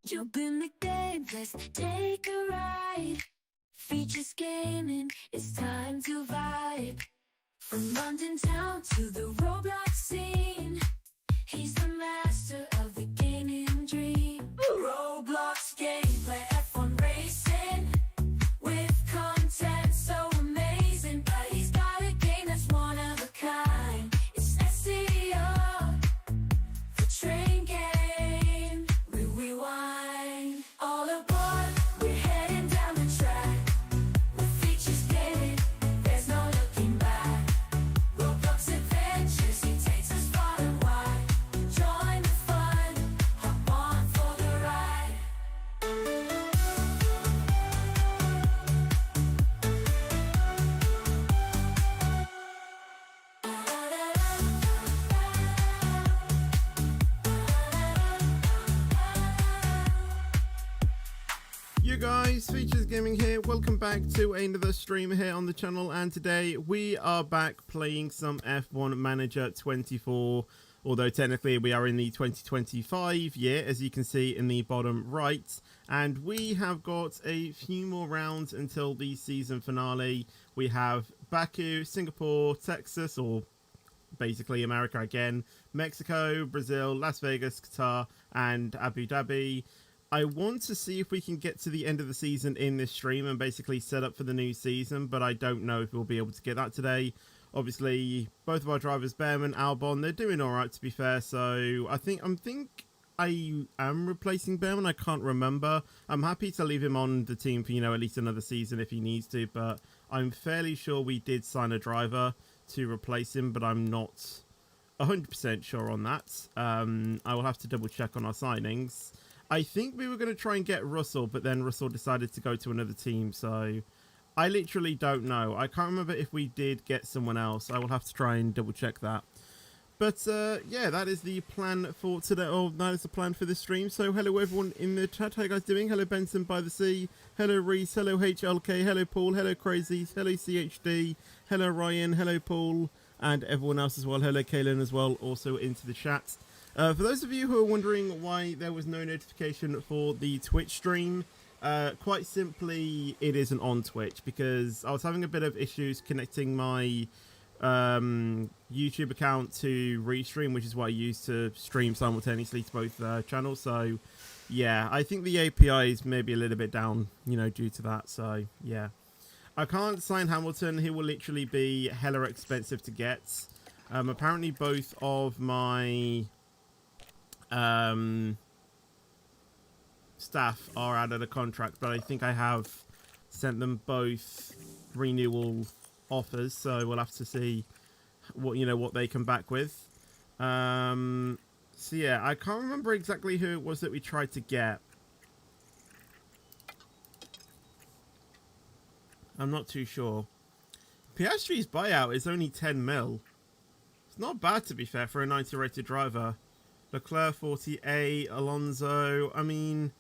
Jump in the game, let's take a ride. Features gaming, it's time to vibe. From London town to the Roblox scene, he's the master of the gaming dream. Roblox gameplay, F1 racing, with content so amazing. But he's got a game that's one of a kind. It's SEO, the train game. We rewind. All aboard, we're heading down the track. With features gaming, there's no looking back. Roblox adventures, he takes us far and wide. Join the fun, hop on for the ride. You guys, Features Gaming here. Welcome back to another stream here on the channel, and today we are back playing some F1 Manager 24, although technically we are in the 2025 year, as you can see in the bottom right, and we have got a few more rounds until the season finale. We have Baku, Singapore, Texas, or basically America again, Mexico, Brazil, Las Vegas, Qatar, and Abu Dhabi. I want to see if we can get to the end of the season in this stream and basically set up for the new season, but I don't know if we'll be able to get that today. Obviously, both of our drivers, Behrman, Albon, they're doing all right, to be fair, so I think I am replacing Behrman. I can't remember. I'm happy to leave him on the team for, at least another season if he needs to, but I'm fairly sure we did sign a driver to replace him, but I'm not 100% sure on that. I will have to double check on our signings. I think we were going to try and get Russell, but then Russell decided to go to another team, so I literally don't know. I can't remember if we did get someone else. I will have to try and double check that. But yeah, that is the plan for today. Oh, that is the plan for this stream. So hello everyone in the chat. How you guys doing? Hello Benson by the Sea. Hello Reese. Hello HLK. Hello Paul. Hello Crazy. Hello CHD. Hello Ryan. Hello Paul. And everyone else as well. Hello Kaylin as well, also into the chat. For those of you who are wondering why there was no notification for the Twitch stream, quite simply, it isn't on Twitch because I was having a bit of issues connecting my YouTube account to Restream, which is what I use to stream simultaneously to both channels. So, yeah, I think the API is maybe a little bit down, due to that. So, yeah. I can't sign Hamilton. He will literally be hella expensive to get. Apparently, both of my staff are out of the contract, but I think I have sent them both renewal offers, so we'll have to see what they come back with. So yeah, I can't remember exactly who it was that we tried to get. I'm not too sure. Piastri's buyout is only 10 mil. It's not bad, to be fair, for a 90 rated driver. Leclerc 40A, Alonso, I mean,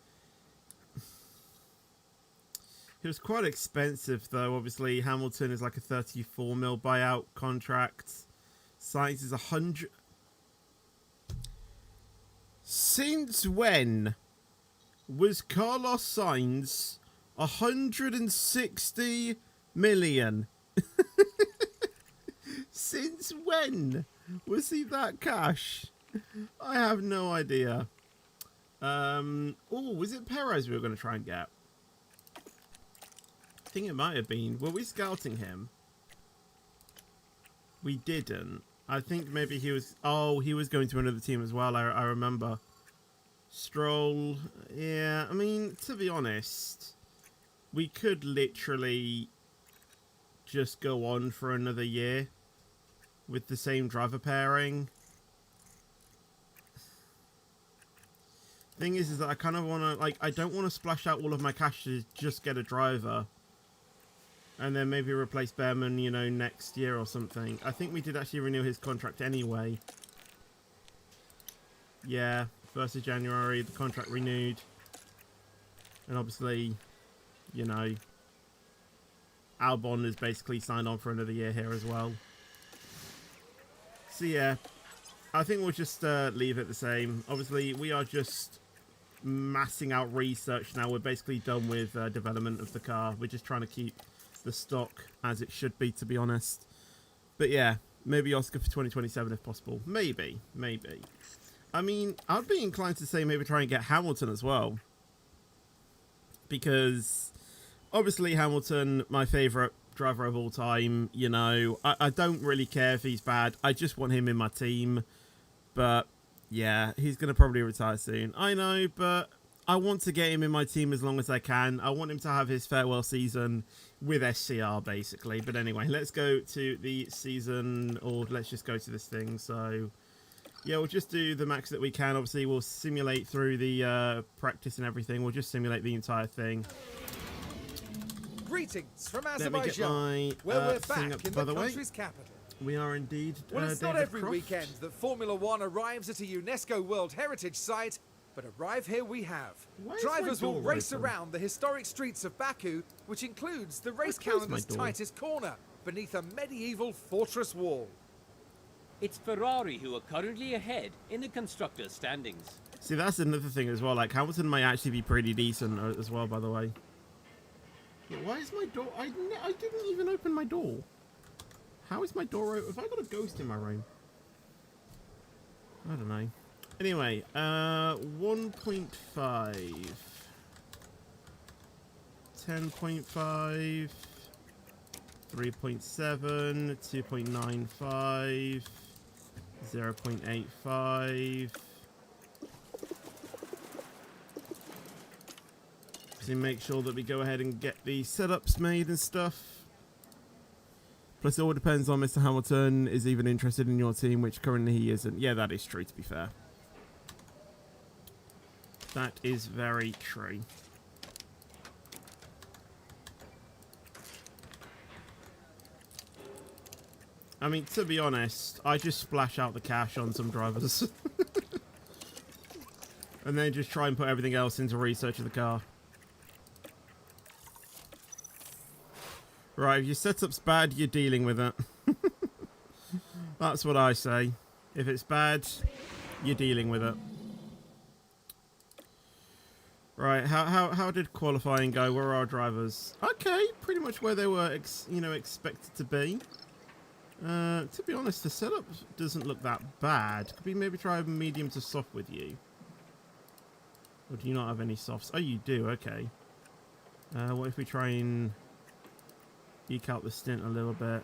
he was quite expensive though. Obviously Hamilton is like a 34 mil buyout contract. Sainz is 100. Since when was Carlos Sainz 160 million? Since when was he that cash? I have no idea. Oh, was it Perez we were going to try and get? I think it might have been. Were we scouting him? We didn't. I think maybe he was... Oh, he was going to another team as well, I remember. Stroll. Yeah, I mean, to be honest, we could literally just go on for another year with the same driver pairing. Thing is that I kind of want to, like, I don't want to splash out all of my cash to just get a driver and then maybe replace Behrman, next year or something. I think we did actually renew his contract anyway. Yeah, 1st of January, the contract renewed. And obviously, Albon is basically signed on for another year here as well. So yeah, I think we'll just leave it the same. Obviously, we are just massing out research now. We're basically done with development of the car. We're just trying to keep the stock as it should be, to be honest. But yeah, maybe Oscar for 2027 if possible. Maybe. I mean, I'd be inclined to say maybe try and get Hamilton as well. Because obviously Hamilton, my favourite driver of all time, you know, I don't really care if he's bad. I just want him in my team. But yeah, he's going to probably retire soon. I know, but I want to get him in my team as long as I can. I want him to have his farewell season with SCR, basically. But anyway, let's go to the season, or let's just go to this thing. So yeah, we'll just do the max that we can. Obviously, we'll simulate through the practice and everything. We'll just simulate the entire thing. Greetings from Let me get Azerbaijan, my where we're thing back up, in by the the way. country's capital. We are indeed Well, it's not David every Croft. weekend that Formula One arrives at a UNESCO World Heritage Site, but arrive here we have. Why is my Drivers will door race open? around the historic streets of Baku, which includes the race closed my calendar's door. tightest corner, beneath a medieval fortress wall. It's Ferrari who are currently ahead in the constructors' standings. See, that's another thing as well. Like, Hamilton may actually be pretty decent as well, by the way. Yeah, why is my door... I didn't even open my door. How is my door open? Have I got a ghost in my room? I don't know. Anyway, 1.5. 10.5. 3.7. 2.95. 0.85. So make sure that we go ahead and get the setups made and stuff. Plus, it all depends on Mr. Hamilton is even interested in your team, which currently he isn't. Yeah, that is true, to be fair. That is very true. I mean, to be honest, I just splash out the cash on some drivers. And then just try and put everything else into research of the car. Right, if your setup's bad, you're dealing with it. That's what I say. If it's bad, you're dealing with it. Right, how did qualifying go? Where are our drivers? Okay, pretty much where they were, expected to be. To be honest, the setup doesn't look that bad. Could we maybe try medium to soft with you? Or do you not have any softs? Oh, you do. Okay. What if we try and eke out the stint a little bit?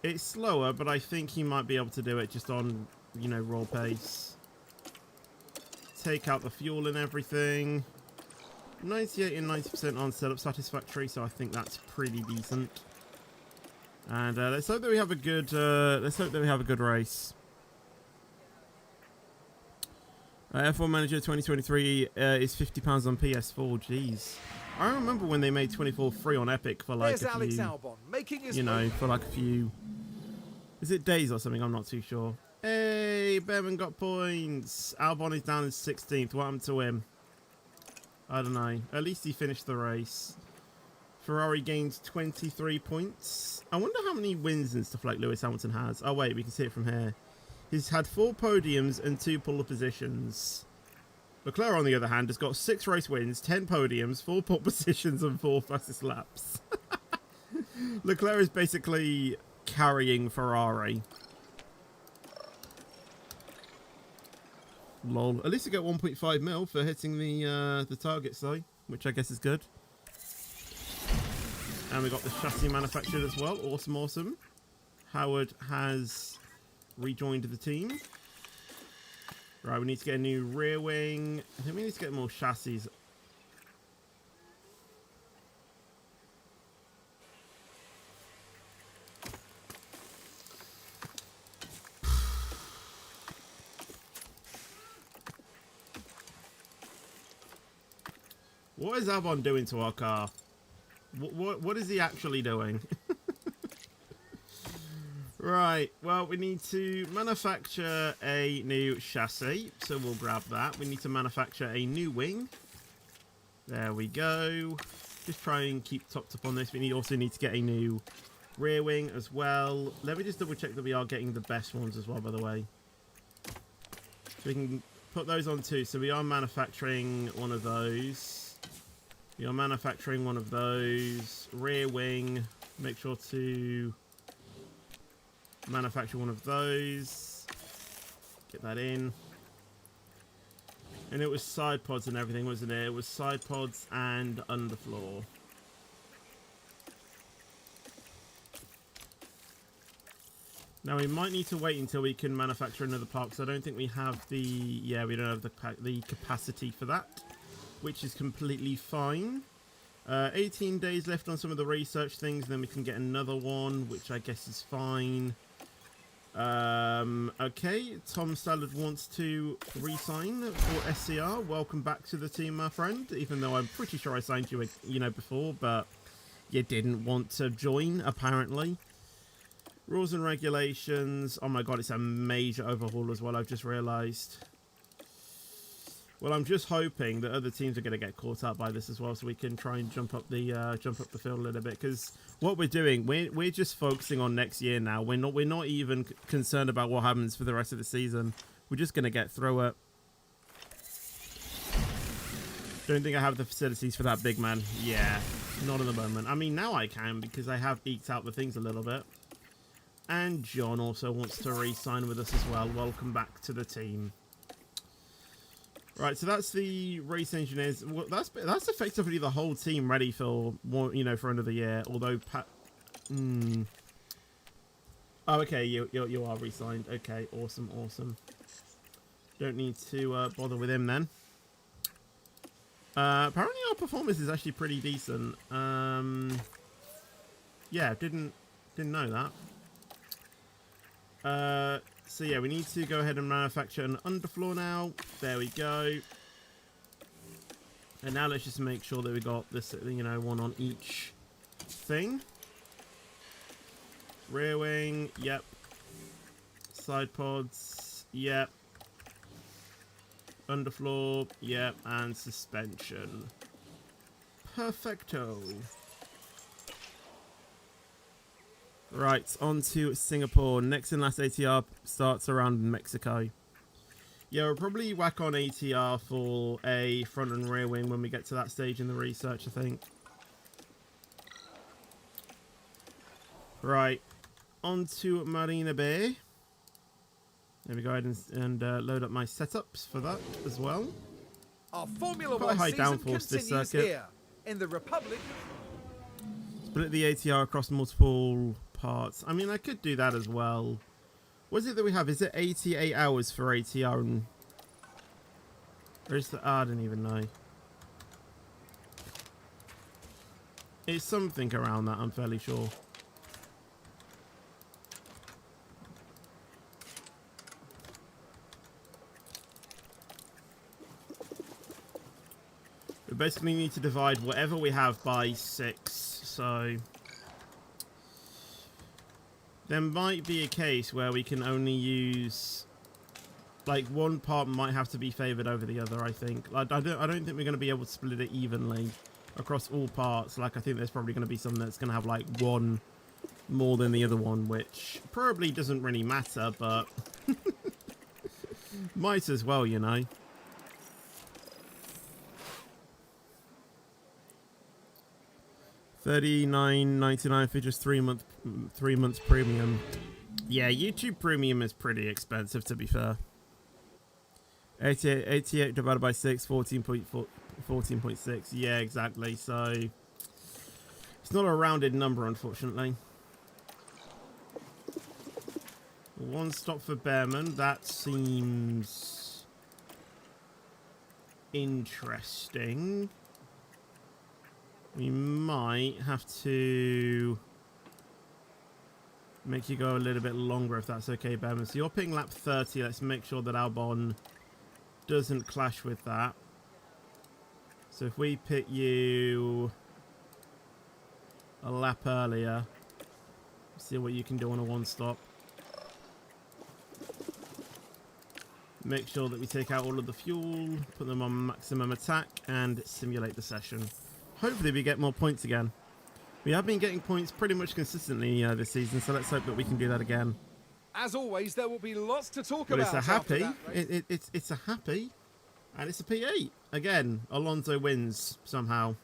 It's slower, but I think he might be able to do it just on, raw pace. Take out the fuel and everything. 98 and 90% on setup satisfactory, so I think that's pretty decent. And let's hope that we have a good. Race. F1 Manager 2023 is £50 on PS4. Jeez, I remember when they made 24 free on Epic for like There's Alex Albon making his for like a few. Is it days or something? I'm not too sure. Hey, Behrman got points. Albon is down in 16th. What happened to him? I don't know. At least he finished the race. Ferrari gained 23 points. I wonder how many wins and stuff like Lewis Hamilton has. Oh, wait, we can see it from here. He's had 4 podiums and 2 pole positions. Leclerc, on the other hand, has got 6 race wins, 10 podiums, 4 pole positions, and 4 fastest laps. Leclerc is basically carrying Ferrari. Lol. At least you get 1.5 mil for hitting the targets, though, which I guess is good. And we got the chassis manufactured as well. Awesome, awesome. Howard has rejoined the team. Right, we need to get a new rear wing. I think we need to get more chassis. What is Albon doing to our car? What is he actually doing? Right, well, we need to manufacture a new chassis, so we'll grab that. We need to manufacture a new wing. There we go. Just try and keep topped up on this. We also need to get a new rear wing as well. Let me just double check that we are getting the best ones as well, by the way. So we can put those on too. So we are manufacturing one of those. We are manufacturing one of those. Rear wing. Make sure to manufacture one of those. Get that in. And it was side pods and everything, wasn't it? It was side pods and underfloor. Now we might need to wait until we can manufacture another part, because I don't think we have the... Yeah, we don't have the capacity for that, which is completely fine. 18 days left on some of the research things, then we can get another one, which I guess is fine. Okay, Tom Salad wants to re-sign for SCR. Welcome back to the team, my friend. Even though I'm pretty sure I signed you, before, but you didn't want to join, apparently. Rules and regulations. Oh my god, it's a major overhaul as well, I've just realised. Well, I'm just hoping that other teams are going to get caught up by this as well, so we can try and jump up the field a little bit. Because what we're doing, we're just focusing on next year now. We're not even concerned about what happens for the rest of the season. We're just going to get through it. Don't think I have the facilities for that, big man. Yeah, not at the moment. I mean, now I can, because I have eked out the things a little bit. And John also wants to re-sign with us as well. Welcome back to the team. Right, so that's the race engineers. Well, that's effectively the whole team ready for for another year. Although Oh, okay, you are re-signed. Okay, awesome. Don't need to bother with him then. Apparently our performance is actually pretty decent. Yeah, didn't know that. So yeah, we need to go ahead and manufacture an underfloor now. There we go. And now let's just make sure that we got this, one on each thing. Rear wing, yep. Side pods, yep. Underfloor, yep. And suspension. Perfecto. Right, on to Singapore. Next and last ATR starts around Mexico. Yeah, we'll probably whack on ATR for a front and rear wing when we get to that stage in the research, I think. Right, on to Marina Bay. Let me go ahead and load up my setups for that as well. Our Formula Quite a 1 high season downforce this continues circuit. here in the Republic. Split the ATR across multiple parts. I mean, I could do that as well. What is it that we have? Is it 88 hours for ATR? And or is the... I don't even know. It's something around that, I'm fairly sure. We basically need to divide whatever we have by 6. So there might be a case where we can only use, like, one part might have to be favored over the other. I think. I don't think we're going to be able to split it evenly across all parts. Like, I think there's probably going to be some that's going to have like one more than the other one, which probably doesn't really matter, but might as well, you know. $39.99 for just 3 months premium. Yeah, YouTube Premium is pretty expensive, to be fair. 88 divided by 6, 14.6. Yeah, exactly. So it's not a rounded number, unfortunately. One stop for Behrman. That seems interesting. We might have to make you go a little bit longer if that's okay, Behrman. So you're picking lap 30. Let's make sure that Albon doesn't clash with that. So if we pit you a lap earlier, see what you can do on a one stop. Make sure that we take out all of the fuel, put them on maximum attack, and simulate the session. Hopefully we get more points again. We have been getting points pretty much consistently this season, so let's hope that we can do that again. As always, there will be lots to talk But about. it's a after happy. that race. It's a happy, and it's a P8 again. Alonso wins somehow.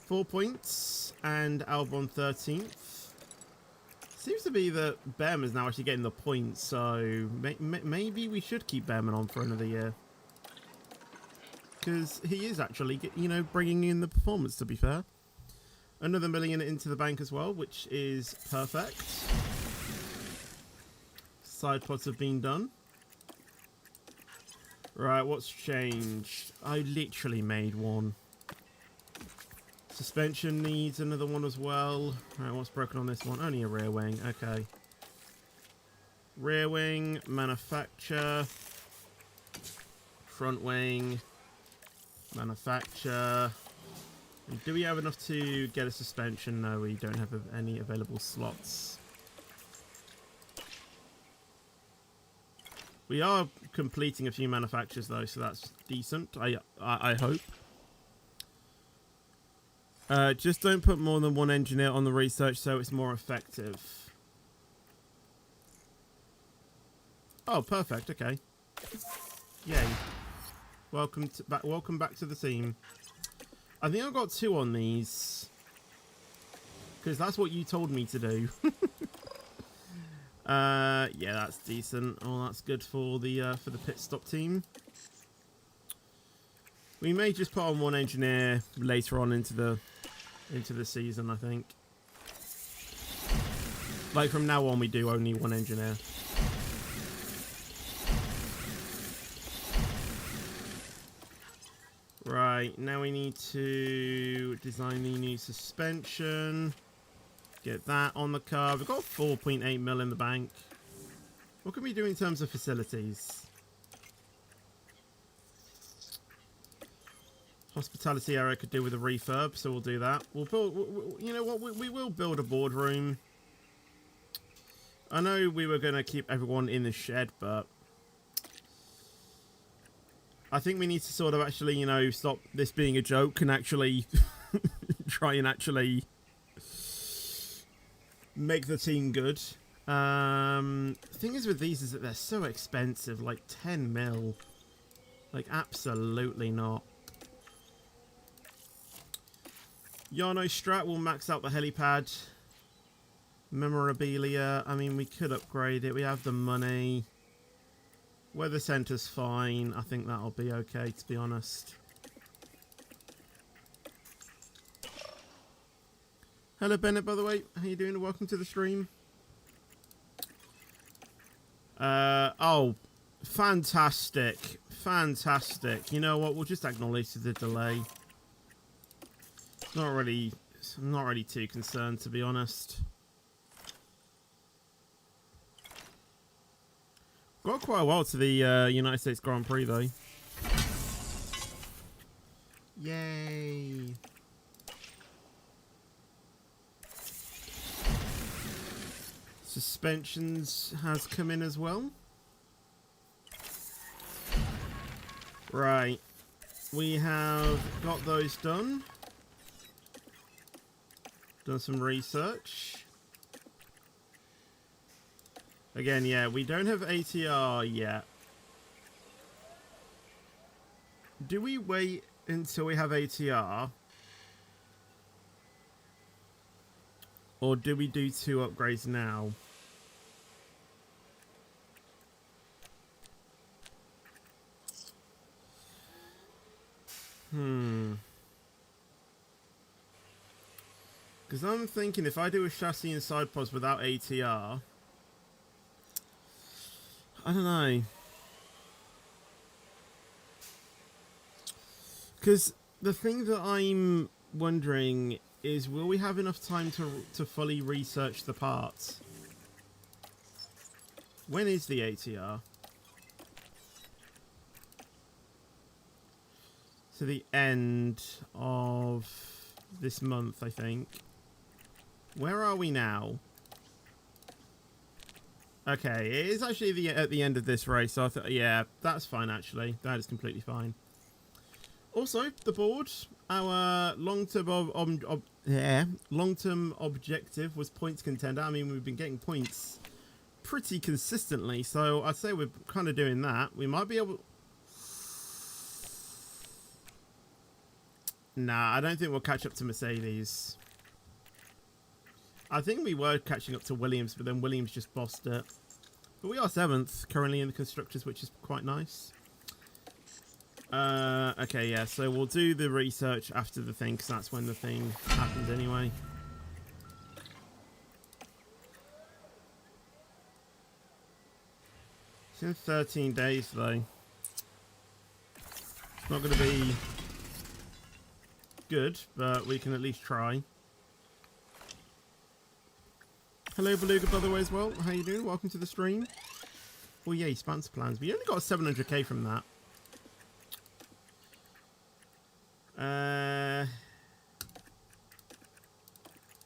4 points, and Albon 13th. Seems to be that Behrman's now actually getting the points, so maybe we should keep Behrman on for another year. Because he is actually, you know, bringing in the performance, to be fair. Another $1 million into the bank as well, which is perfect. Side pods have been done. Right, what's changed? I literally made one. Suspension needs another one as well. Right, what's broken on this one? Only a rear wing. Okay. Rear wing, manufacture. Front wing, manufacture. And do we have enough to get a suspension? No, we don't have any available slots. We are completing a few manufactures though, so that's decent. I hope. Just don't put more than one engineer on the research so it's more effective. Oh, perfect. Okay. Yay. Welcome back to the team. I think I've got 2 on these. Because that's what you told me to do. Yeah, that's decent. Oh, that's good for the pit stop team. We may just put on 1 engineer later on into the season, I think. Like from now on we do only 1 engineer. Right, now we need to design the new suspension. Get that on the car. We've got 4.8 mil in the bank. What can we do in terms of facilities? Hospitality area could do with a refurb, so we'll do that. We'll build, you know what, we will build a boardroom. I know we were going to keep everyone in the shed, but I think we need to sort of actually, you know, stop this being a joke and actually try and actually make the team good. The thing is with these is that they're so expensive, like 10 mil. Like, absolutely not. Yarno Strat will max out the helipad. Memorabilia, I mean, we could upgrade it. We have the money. Weather center's fine. I think that'll be okay, to be honest. Hello, Bennett, by the way. How you doing? Welcome to the stream. Oh, fantastic. Fantastic. You know what? We'll just acknowledge the delay. I'm not really too concerned, to be honest. Got quite a while to the United States Grand Prix, though. Yay. Suspensions has come in as well. Right. We have got those done. Done some research. Again, yeah, we don't have ATR yet. Do we wait until we have ATR? Or do we do 2 upgrades now? Because I'm thinking if I do a chassis and side pods without ATR, I don't know. Because the thing that I'm wondering is, will we have enough time to fully research the parts? When is the ATR? To the end of this month, I think. Where are we now? Okay, it is actually at the end of this race. So yeah, that's fine actually. That is completely fine. Also, the board, our long-term objective was points contender. I mean, we've been getting points pretty consistently, so I'd say we're kind of doing that. We might be able... Nah, I don't think we'll catch up to Mercedes. I think we were catching up to Williams, but then Williams just bossed it. But we are 7th currently in the constructors, which is quite nice. Okay, yeah, so we'll do the research after the thing, because that's when the thing happens anyway. It's in 13 days, though. It's not going to be good, but we can at least try. Hello, Beluga, by the way, as well. How you doing? Welcome to the stream. Oh, yay, sponsor plans. We only got 700k from that.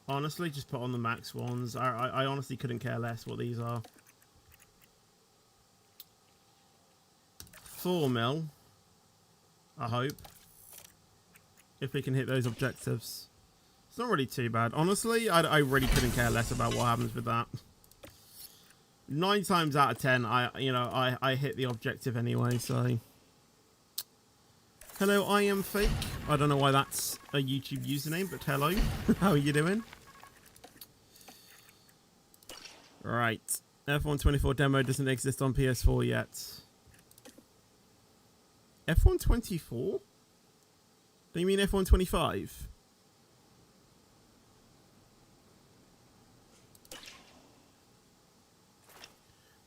Honestly, just put on the max ones. I honestly couldn't care less what these are. 4 mil. I hope. If we can hit those objectives. It's not really too bad. Honestly, I really couldn't care less about what happens with that. 9 times out of 10, I hit the objective anyway, so... Hello, I am fake. I don't know why that's a YouTube username, but hello. How are you doing? Right. F124 demo doesn't exist on PS4 yet. F124? Do you mean F125?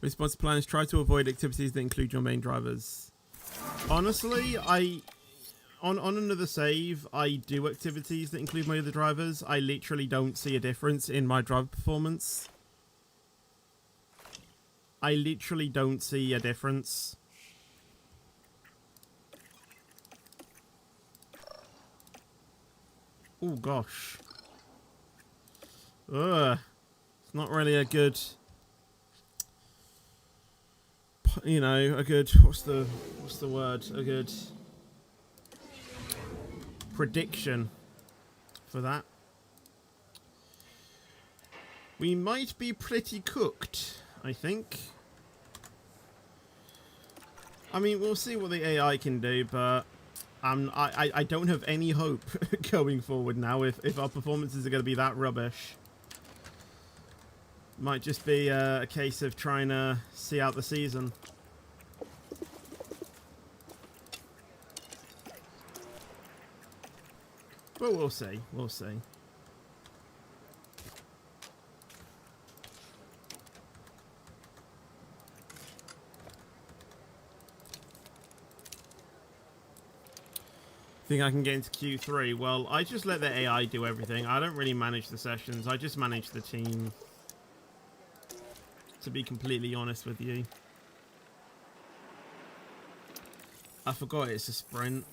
Response plans try to avoid activities that include your main drivers. Honestly, on another save, I do activities that include my other drivers. I literally don't see a difference in my driver performance. I literally don't see a difference. Oh gosh. Ugh. It's not really a good... You know, a good... What's the word? A good... prediction for that. We might be pretty cooked, I think. I mean, we'll see what the AI can do, but I don't have any hope going forward now if our performances are going to be that rubbish. Might just be a case of trying to see out the season. But we'll see. We'll see. Think I can get into Q3? Well, I just let the AI do everything. I don't really manage the sessions. I just manage the team. To be completely honest with you. I forgot it's a sprint.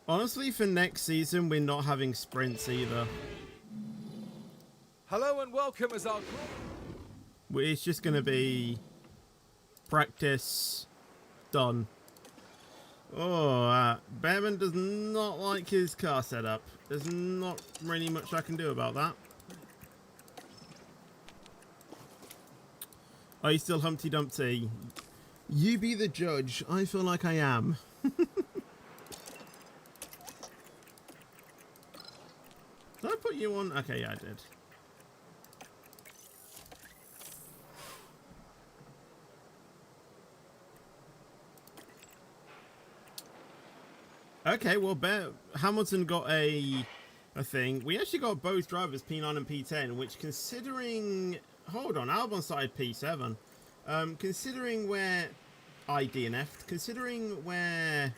Honestly, for next season, we're not having sprints either. Hello and welcome as our... It's just going to be practice done. Oh, Bevan does not like his car setup. There's not really much I can do about that. Are you still Humpty Dumpty? You be the judge. I feel like I am. Did I put you on? Okay, yeah, I did. Okay, well, Hamilton got a thing. We actually got both drivers, P9 and P10, which considering... Hold on, Albon started P7. Considering where I DNF'd, considering where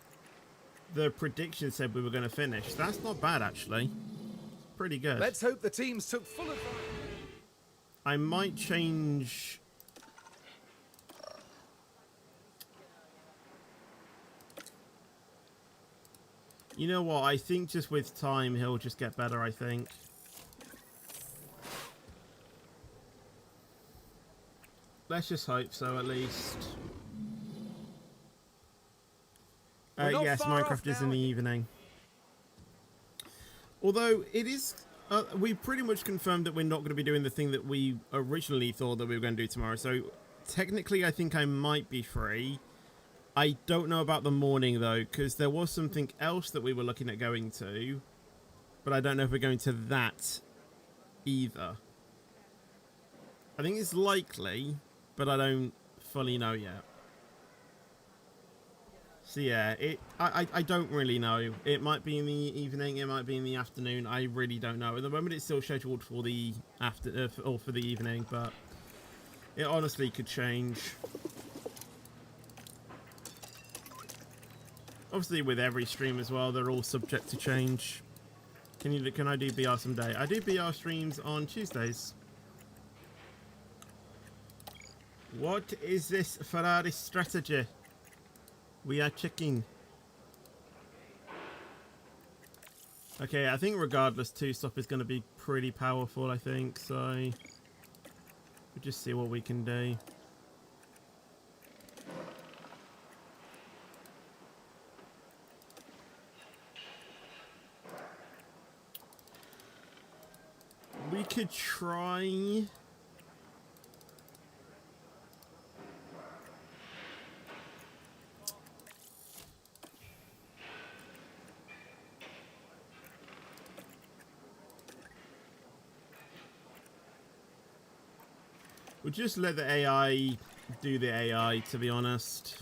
the prediction said we were going to finish, that's not bad, actually. Pretty good. Let's hope the teams took full advantage. I might change... You know what? I think just with time, he'll just get better, I think. Let's just hope so, at least. Yes, Minecraft is in the evening. Although, it is... We pretty much confirmed that we're not going to be doing the thing that we originally thought that we were going to do tomorrow. So technically, I think I might be free. I don't know about the morning though, because there was something else that we were looking at going to, but I don't know if we're going to that either. I think it's likely, but I don't fully know yet. So yeah, I don't really know. It might be in the evening, it might be in the afternoon. I really don't know. At the moment, it's still scheduled for the for the evening, but it honestly could change. Obviously, with every stream as well, they're all subject to change. Can I do BR someday? I do BR streams on Tuesdays. What is this Ferrari strategy? We are checking. Okay, I think regardless, 2-stop is going to be pretty powerful, I think. So we'll just see what we can do. We could try... We'll just let the AI do the AI, to be honest.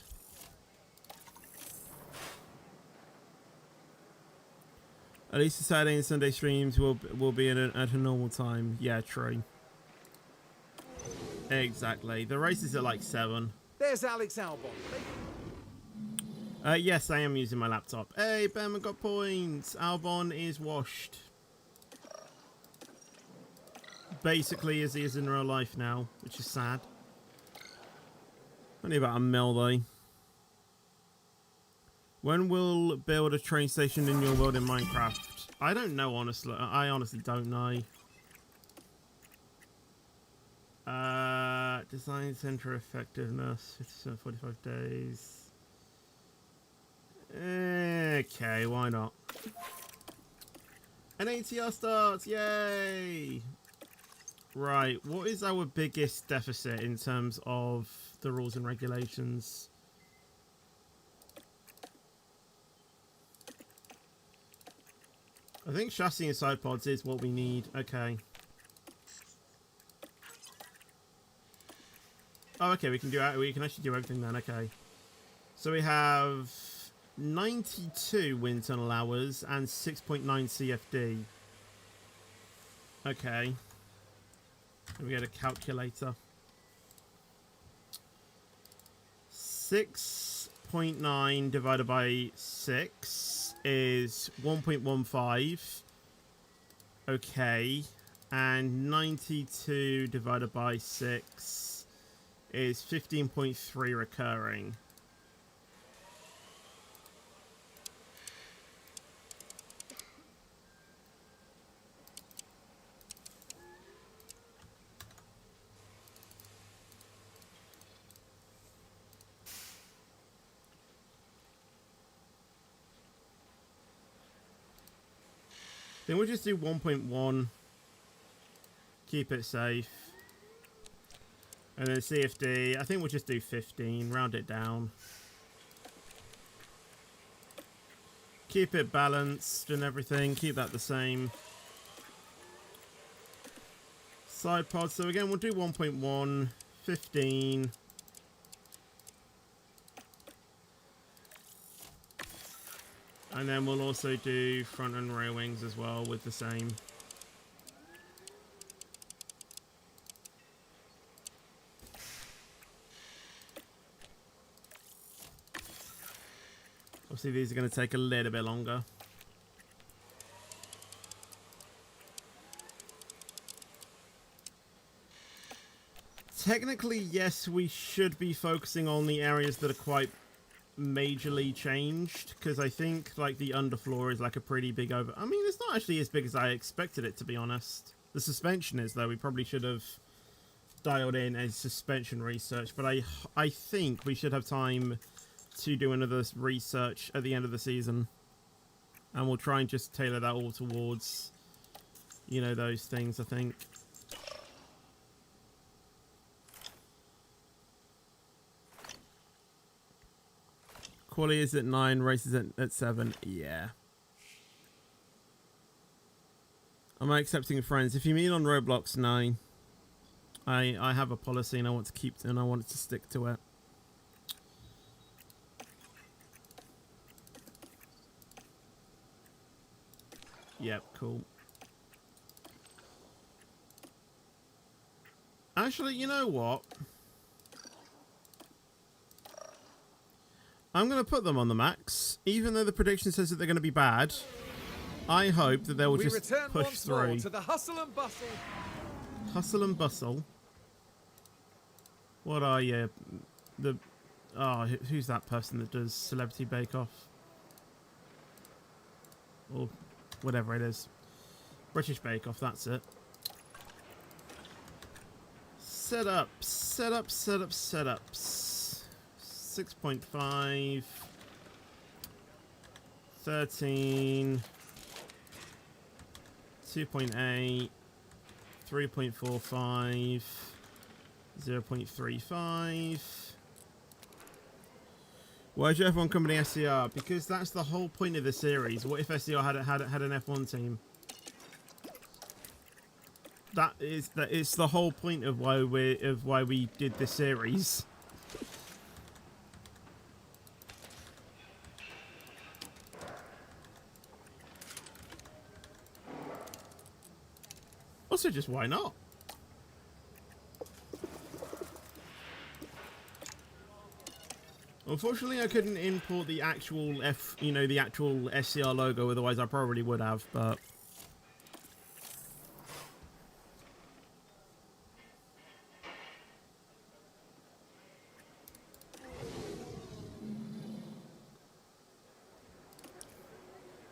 At least the Saturday and Sunday streams will be at a normal time. Yeah, true. Exactly. The race is at like 7. There's Alex Albon. Yes, I am using my laptop. Hey, Bama got points. Albon is washed. Basically as he is in real life now, which is sad. Only about a mil though. When will build a train station in your world in Minecraft? I don't know, honestly. I honestly don't know. Design center effectiveness, 45 days. Okay, why not? An ATR starts, yay! Right, what is our biggest deficit in terms of the rules and regulations? I think chassis and side pods is what we need. Okay. Oh, okay, we can actually do everything then. Okay. So we have 92 wind tunnel hours and 6.9 CFD. Okay. We get a calculator. 6.9 divided by 6 is 1.15. Okay. And 92 divided by 6 is 15.3 recurring. Then we'll just do 1.1. Keep it safe. And then CFD, I think we'll just do 15. Round it down. Keep it balanced and everything. Keep that the same. Side pod. So again, we'll do 1.1. 15. And then we'll also do front and rear wings as well with the same. Obviously these are going to take a little bit longer. Technically, yes, we should be focusing on the areas that are quite majorly changed, because I think like the underfloor is like a pretty big I mean, it's not actually as big as I expected it, to be honest. The suspension is, though. We probably should have dialed in a suspension research, but I think we should have time to do another research at the end of the season, and we'll try and just tailor that all towards You know, those things, I think. Quality is at 9, race is at 7. Yeah. Am I accepting friends? If you mean on Roblox, no. I have a policy and I want to keep and I want to stick to it. Yep, cool. Actually, you know what? I'm going to put them on the max. Even though the prediction says that they're going to be bad, I hope that they will just push through. To the hustle and bustle. Hustle and bustle. What are you? Who's that person that does Celebrity Bake Off? Or whatever it is. British Bake Off, that's it. Setups. 6.5. 13. 2.8. 3.45. 0.35. Why is everyone coming to SCR? Because that's the whole point of the series. What if SCR had an F1 team? It's the whole point of why we did this series. Also, just why not? Unfortunately, I couldn't import the actual the actual SCR logo. Otherwise, I probably would have. But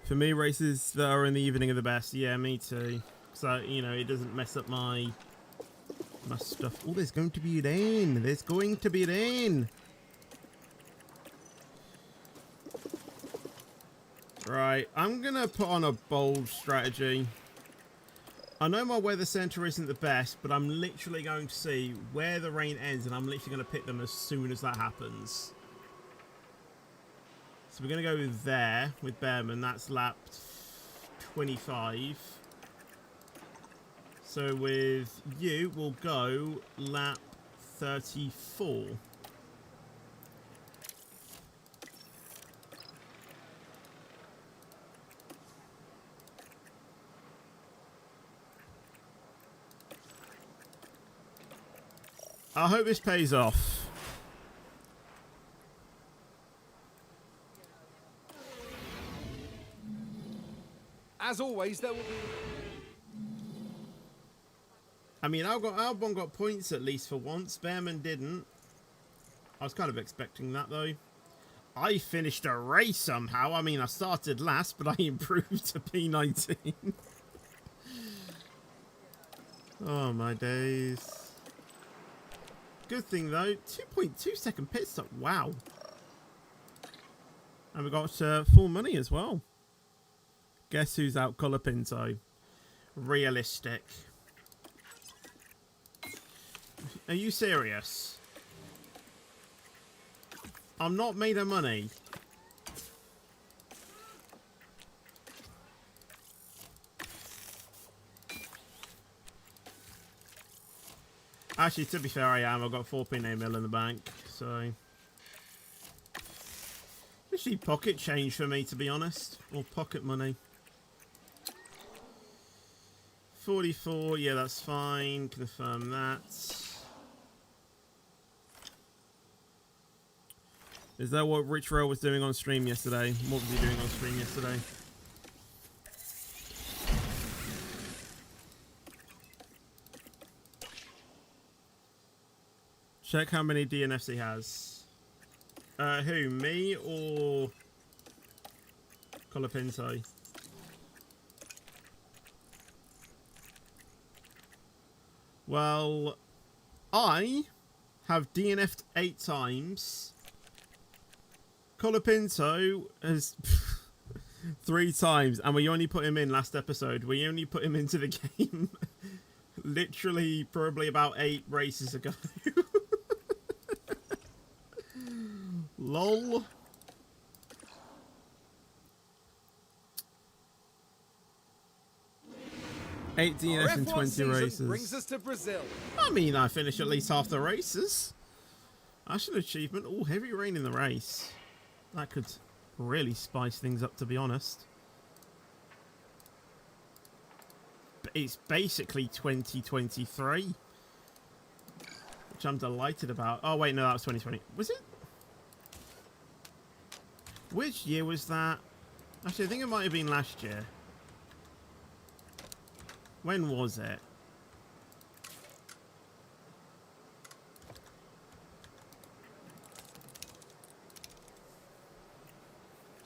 for me, races that are in the evening are the best. Yeah, me too. So it doesn't mess up my stuff. Oh, there's going to be rain. There's going to be rain. Right, I'm going to put on a bold strategy. I know my weather center isn't the best, but I'm literally going to see where the rain ends, and I'm literally going to pick them as soon as that happens. So we're going to go there with Bearman. That's lap 25. So with you, we'll go lap 34. I hope this pays off. As always, there will be... I mean, Albon got points at least for once. Bearman didn't. I was kind of expecting that, though. I finished a race somehow. I mean, I started last, but I improved to P19. Oh, my days. Good thing, though. 2.2 second pit stop. Wow. And we got full money as well. Guess who's out? Colapinto. Realistic. Are you serious? I'm not made of money. Actually, to be fair, I am. I've got 4.8 mil in the bank, so... Actually, pocket change for me, to be honest. Or pocket money. 44, yeah, that's fine. Confirm that. Is that what Rich Rail was doing on stream yesterday? What was he doing on stream yesterday? Check how many DNFs he has. Who? Me or Colapinto? Well, I have DNF'd 8 times. Colapinto has 3 times, and we only put him in last episode. We only put him into the game literally probably about 8 races ago. Lol. Our 8 DNF F1 in 20 season races. brings us to Brazil. I mean, I finished at least half the races. That's an achievement. Oh, heavy rain in the race. That could really spice things up, to be honest. But it's basically 2023, which I'm delighted about. Oh, wait, no, that was 2020. Was it? Which year was that? Actually, I think it might have been last year. When was it?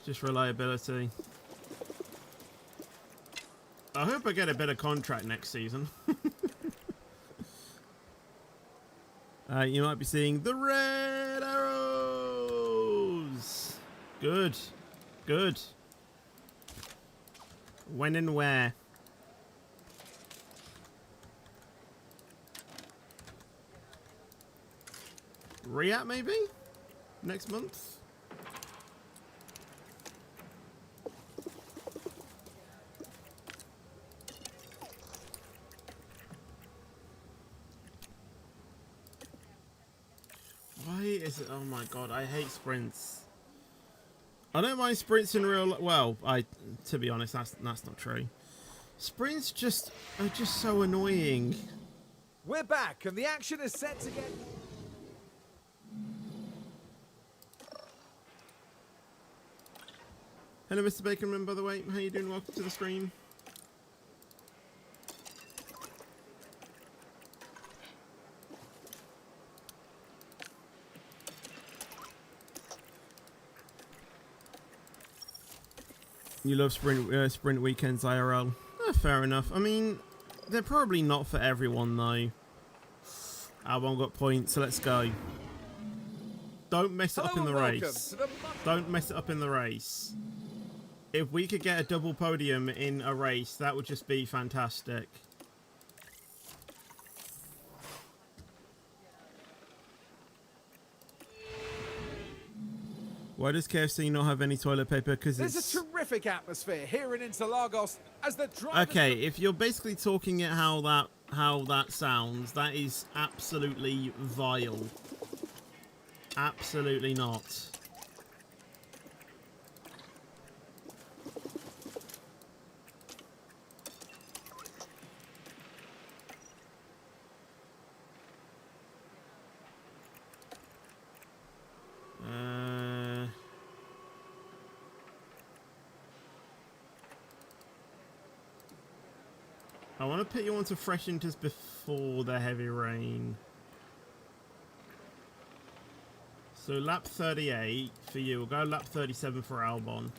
Just reliability. I hope I get a better contract next season. You might be seeing the red arrows. Good. Good. When and where? React maybe? Next month? Why is it? Oh my god, I hate sprints. I don't mind sprints in real. Well, to be honest, that's not true. Sprints are just so annoying. We're back, and the action is set to get. Hello, Mr. Baconman, by the way. How you doing? Welcome to the stream. You love sprint weekends, IRL. Fair enough. I mean, they're probably not for everyone, though. Albon got points, so let's go. Don't mess it up in the race. Don't mess it up in the race. If we could get a double podium in a race, that would just be fantastic. Why does KFC not have any toilet paper? Because There's a terrific atmosphere here in Interlagos as the drivers. Okay, if you're basically talking at how that sounds, that is absolutely vile. Absolutely not. I want to put you onto fresh inters before the heavy rain. So lap 38 for you. We'll go lap 37 for Albon.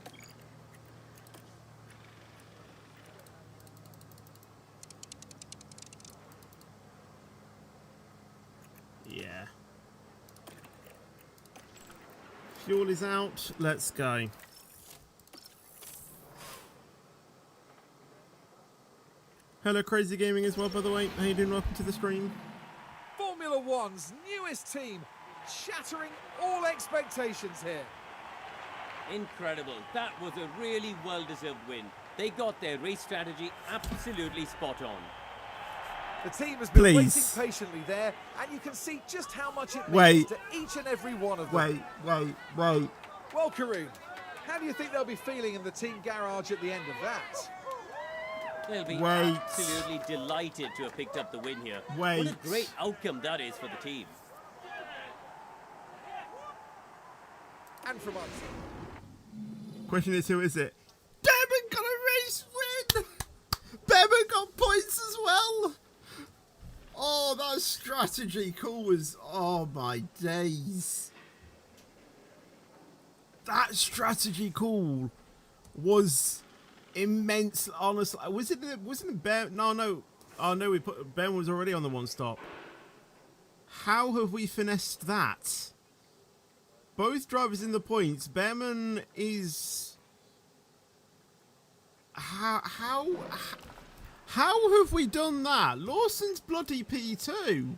Yeah. Fuel is out. Let's go. Hello, Crazy Gaming as well, by the way. How you doing? Welcome to the stream. Formula One's newest team, shattering all expectations here. Incredible. That was a really well-deserved win. They got their race strategy absolutely spot on. The team has been waiting Please. patiently there, and you can see just how much it means Wait. to each and every one of them. Wait. Well, Karoon, how do you think they'll be feeling in the team garage at the end of that? They'll be Wait. absolutely delighted to have picked up the win here. Wait. What a great outcome that is for the team. And from us. Question is, who is it? Behrman got a race win! Behrman got points as well! Oh, that strategy call was... Oh, my days. That strategy call was immense, honestly. Wasn't it Behrman? No. Oh, no, Behrman was already on the one stop. How have we finessed that? Both drivers in the points. Behrman is How have we done that? Lawson's bloody P2.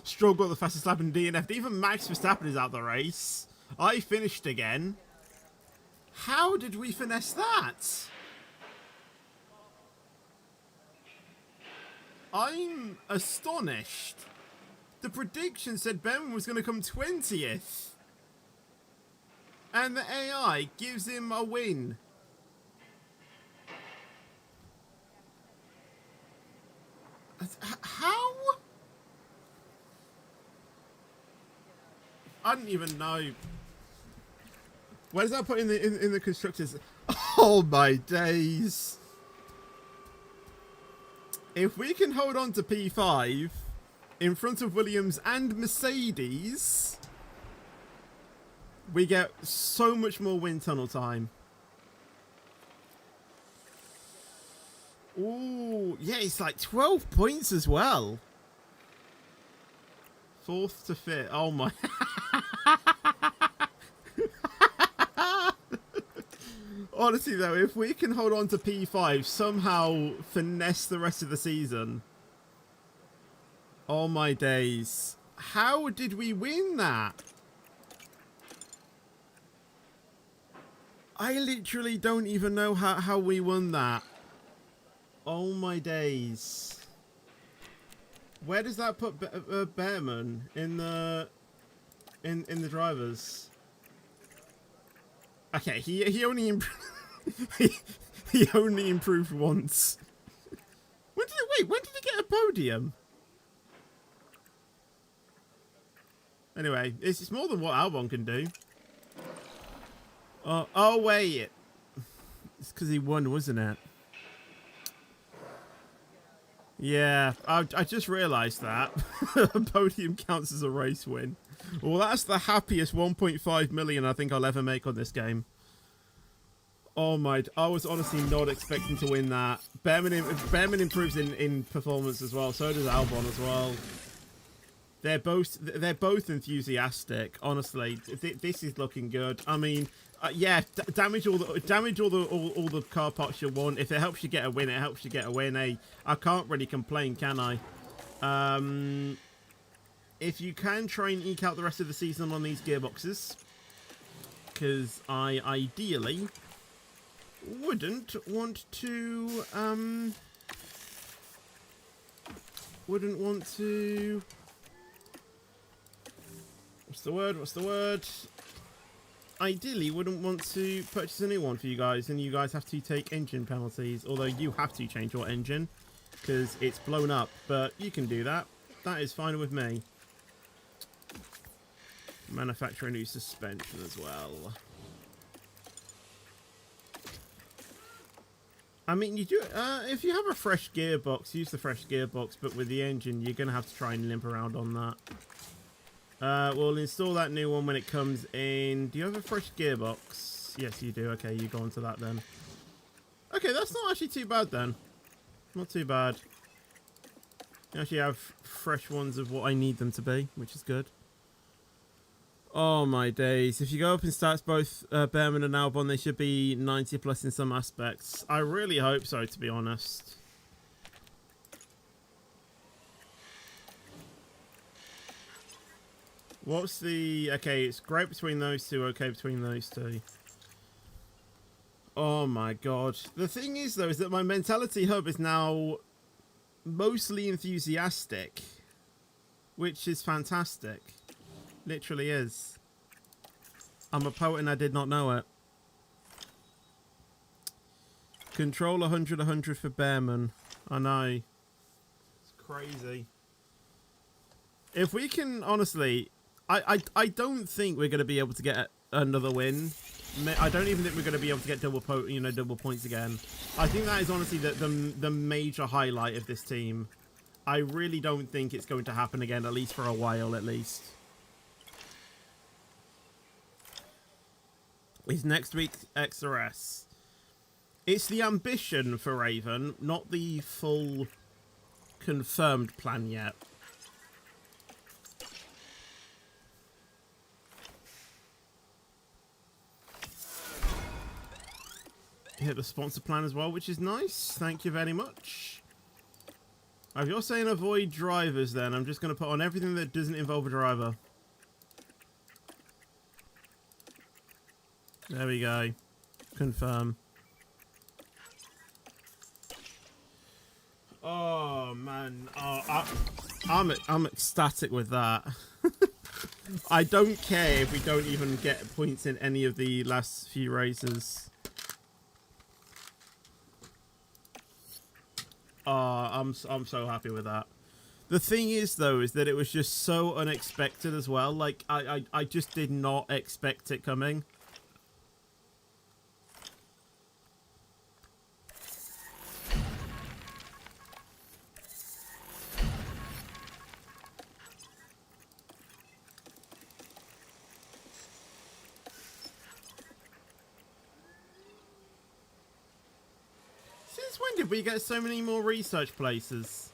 Stroll got the fastest lap in DNF. Even Max Verstappen is out the race. I finished again. How did we finesse that? I'm astonished. The prediction said Ben was going to come 20th. And the AI gives him a win. How? I don't even know. Where does that put in the constructors? Oh my days. If we can hold on to P5 in front of Williams and Mercedes, we get so much more wind tunnel time. Ooh, yeah, it's like 12 points as well. 4th to 5th. Oh my. Honestly though, if we can hold on to P5, somehow finesse the rest of the season. Oh my days. How did we win that? I literally don't even know how we won that. Oh my days. Where does that put Behrman in the drivers? Okay, he only he only improved once. When did he get a podium? Anyway, it's more than what Albon can do. Oh wait, it's because he won, wasn't it? Yeah, I just realised that. A podium counts as a race win. Well, that's the happiest 1.5 million I think I'll ever make on this game. Oh my, I was honestly not expecting to win that. Behrman improves in performance as well, so does Albon as well. They're both enthusiastic, honestly. This is looking good. I mean, yeah, damage all the car parts you want. If it helps you get a win, it helps you get a win. Eh? I can't really complain, can I? If you can try and eke out the rest of the season on these gearboxes, because I ideally wouldn't want to what's the word? Ideally, wouldn't want to purchase a new one for you guys, and you guys have to take engine penalties. Although you have to change your engine because it's blown up, but you can do that. That is fine with me. Manufacture a new suspension as well. I mean, you do if you have a fresh gearbox, use the fresh gearbox. But with the engine, you're gonna have to try and limp around on that. We'll install that new one when it comes in. Do you have a fresh gearbox? Yes, you do. Okay, you go on to that then. Okay, that's not actually too bad then. Not too bad. You actually have fresh ones of what I need them to be, which is good. Oh my days. If you go up in stats, both Behrman and Albon, they should be 90 plus in some aspects. I really hope so, to be honest. What's the... Okay, it's great between those two. Okay, between those two. Oh my god. The thing is, though, is that my mentality hub is now mostly enthusiastic, which is fantastic. Literally is. I'm a poet and I did not know it. Control 100 for Behrman. I know. It's crazy. If we can, honestly, I don't think we're going to be able to get another win. I don't even think we're going to be able to get double points again. I think that is honestly the major highlight of this team. I really don't think it's going to happen again, at least for a while, at least. Is next week XRS. It's the ambition for Raven, not the full confirmed plan yet. hit the sponsor plan as well, which is nice. Thank you very much. If you're saying avoid drivers, then I'm just going to put on everything that doesn't involve a driver. There we go. Confirm. Oh man, I'm ecstatic with that. I don't care if we don't even get points in any of the last few races. Oh, I'm so happy with that. The thing is, though, is that it was just so unexpected as well. Like, I just did not expect it coming. Since when did we get so many more research places?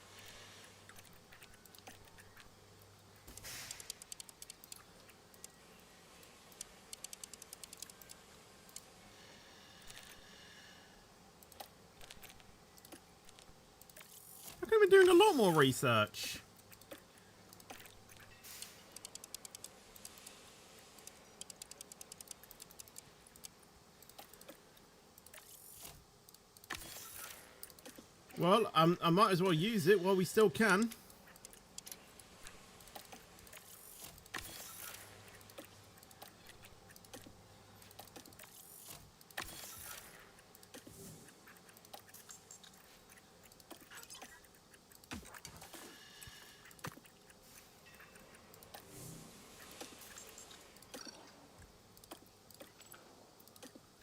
How come we're doing a lot more research? Well, I might as well use it while we still can.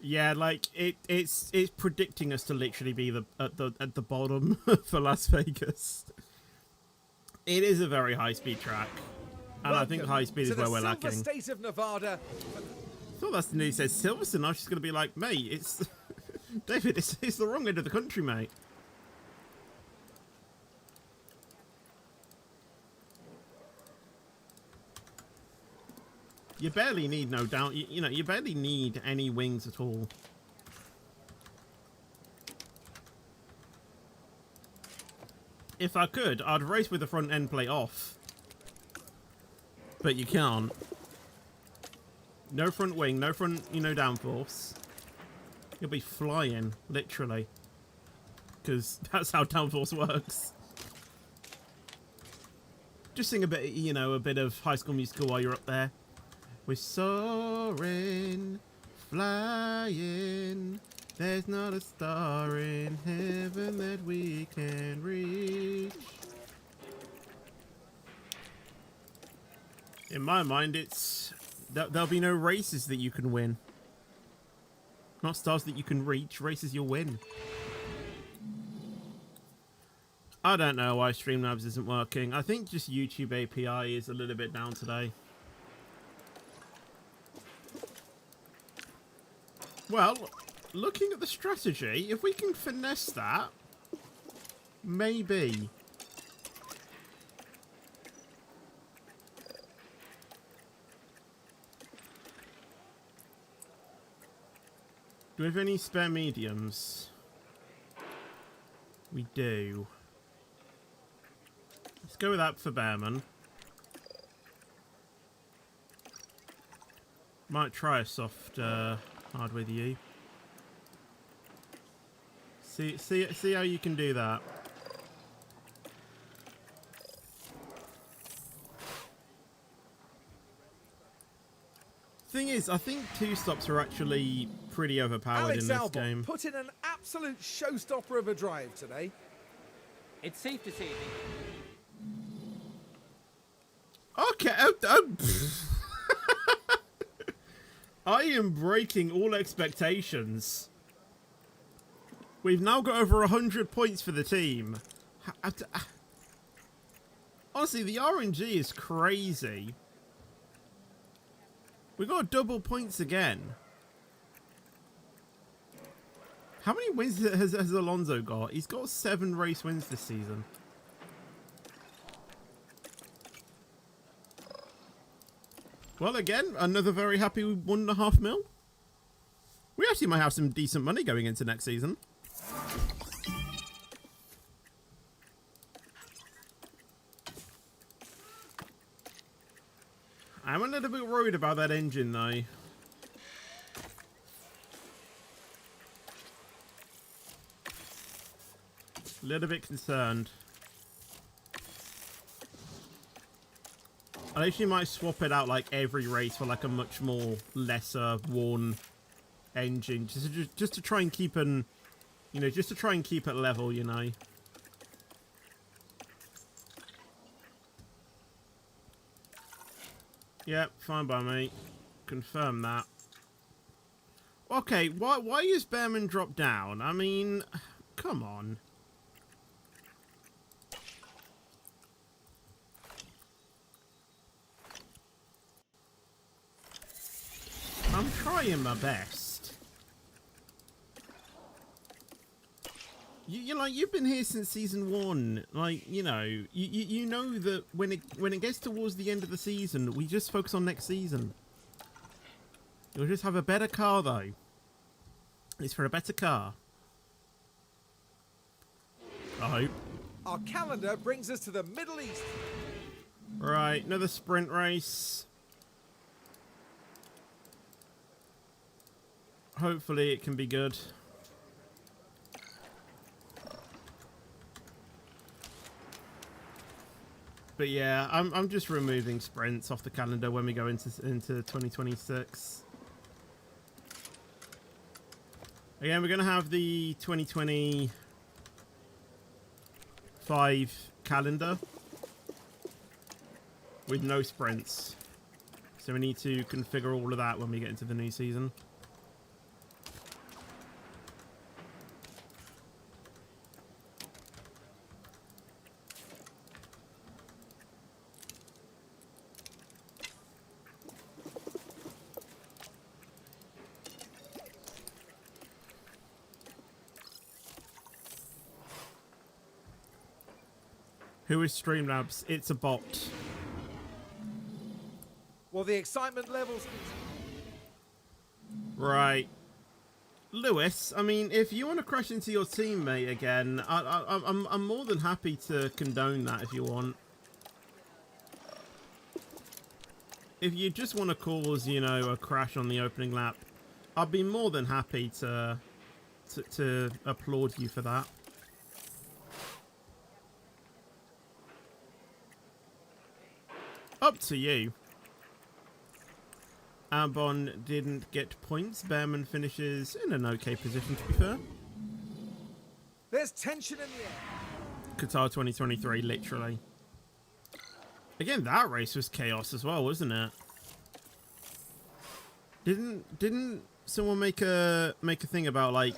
Yeah, like it's predicting us to literally be at the bottom for Las Vegas. It is a very high speed track, and I think high speed is where we're lacking. State of Nevada. I thought that's the news says Silverstone. Now she's gonna be like, mate, it's David, it's the wrong end of the country, mate. You barely need no down. You know, you barely need any wings at all. If I could, I'd race with the front end plate off. But you can't. No front wing, no front, downforce. You'll be flying, literally. Because that's how downforce works. Just sing a bit, a bit of High School Musical while you're up there. We're soaring, flying. There's not a star in heaven that we can reach. In my mind, it's there'll be no races that you can win. Not stars that you can reach, races you'll win. I don't know why Streamlabs isn't working. I think just YouTube API is a little bit down today. Well, looking at the strategy, if we can finesse that, maybe. Do we have any spare mediums? We do. Let's go with that for Bearman. Might try a soft hard with you. See how you can do that. Thing is, I think two stops are actually pretty overpowered in this game. Put in an absolute showstopper of a drive today. It's safe to say. Okay. I am breaking all expectations. We've now got over 100 points for the team. Honestly, the RNG is crazy. We got double points again. How many wins has Alonso got? He's got 7 race wins this season. Well, again, another very happy 1.5 mil. We actually might have some decent money going into next season. I'm a little bit worried about that engine, though. A little bit concerned. I actually might swap it out like every race for like a much more lesser worn engine, just to try and keep an, you know, just to try and keep it level, you know. Yep, fine by me. Confirm that. Okay, why is Behrman dropped down? I mean, come on. I'm trying my best. You like, you've been here since season 1. Like, you know, you know that when it gets towards the end of the season, we just focus on next season. You'll just have a better car, though. It's for a better car. I hope. Our calendar brings us to the Middle East. Right, another sprint race. Hopefully it can be good. But yeah, I'm just removing sprints off the calendar when we go into 2026. Again, we're going to have the 2025 calendar with no sprints. So we need to configure all of that when we get into the new season. Who is Streamlabs? It's a bot. Well, the excitement levels. Right. Lewis, I mean, if you want to crash into your teammate again, I'm more than happy to condone that if you want. If you just want to cause, you know, a crash on the opening lap, I'd be more than happy to applaud you for that. Up to you. Albon didn't get points. Behrman finishes in an okay position, to be fair. There's tension in the air. Qatar 2023, literally. Again, that race was chaos as well, wasn't it? Didn't someone make a thing about like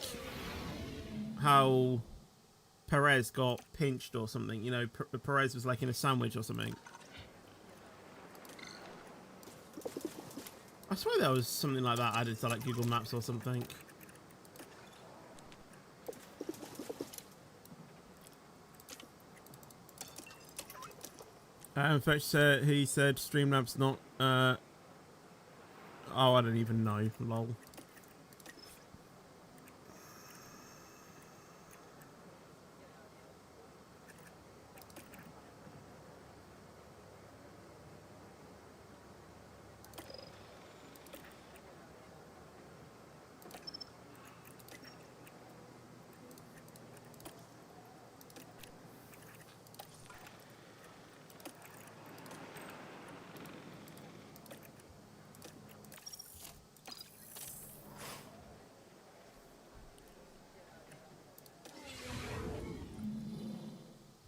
how Perez got pinched or something? You know, Perez was like in a sandwich or something. I swear there was something like that added to like Google Maps or something. In fact, he said Streamlabs not. Oh, I don't even know. Lol.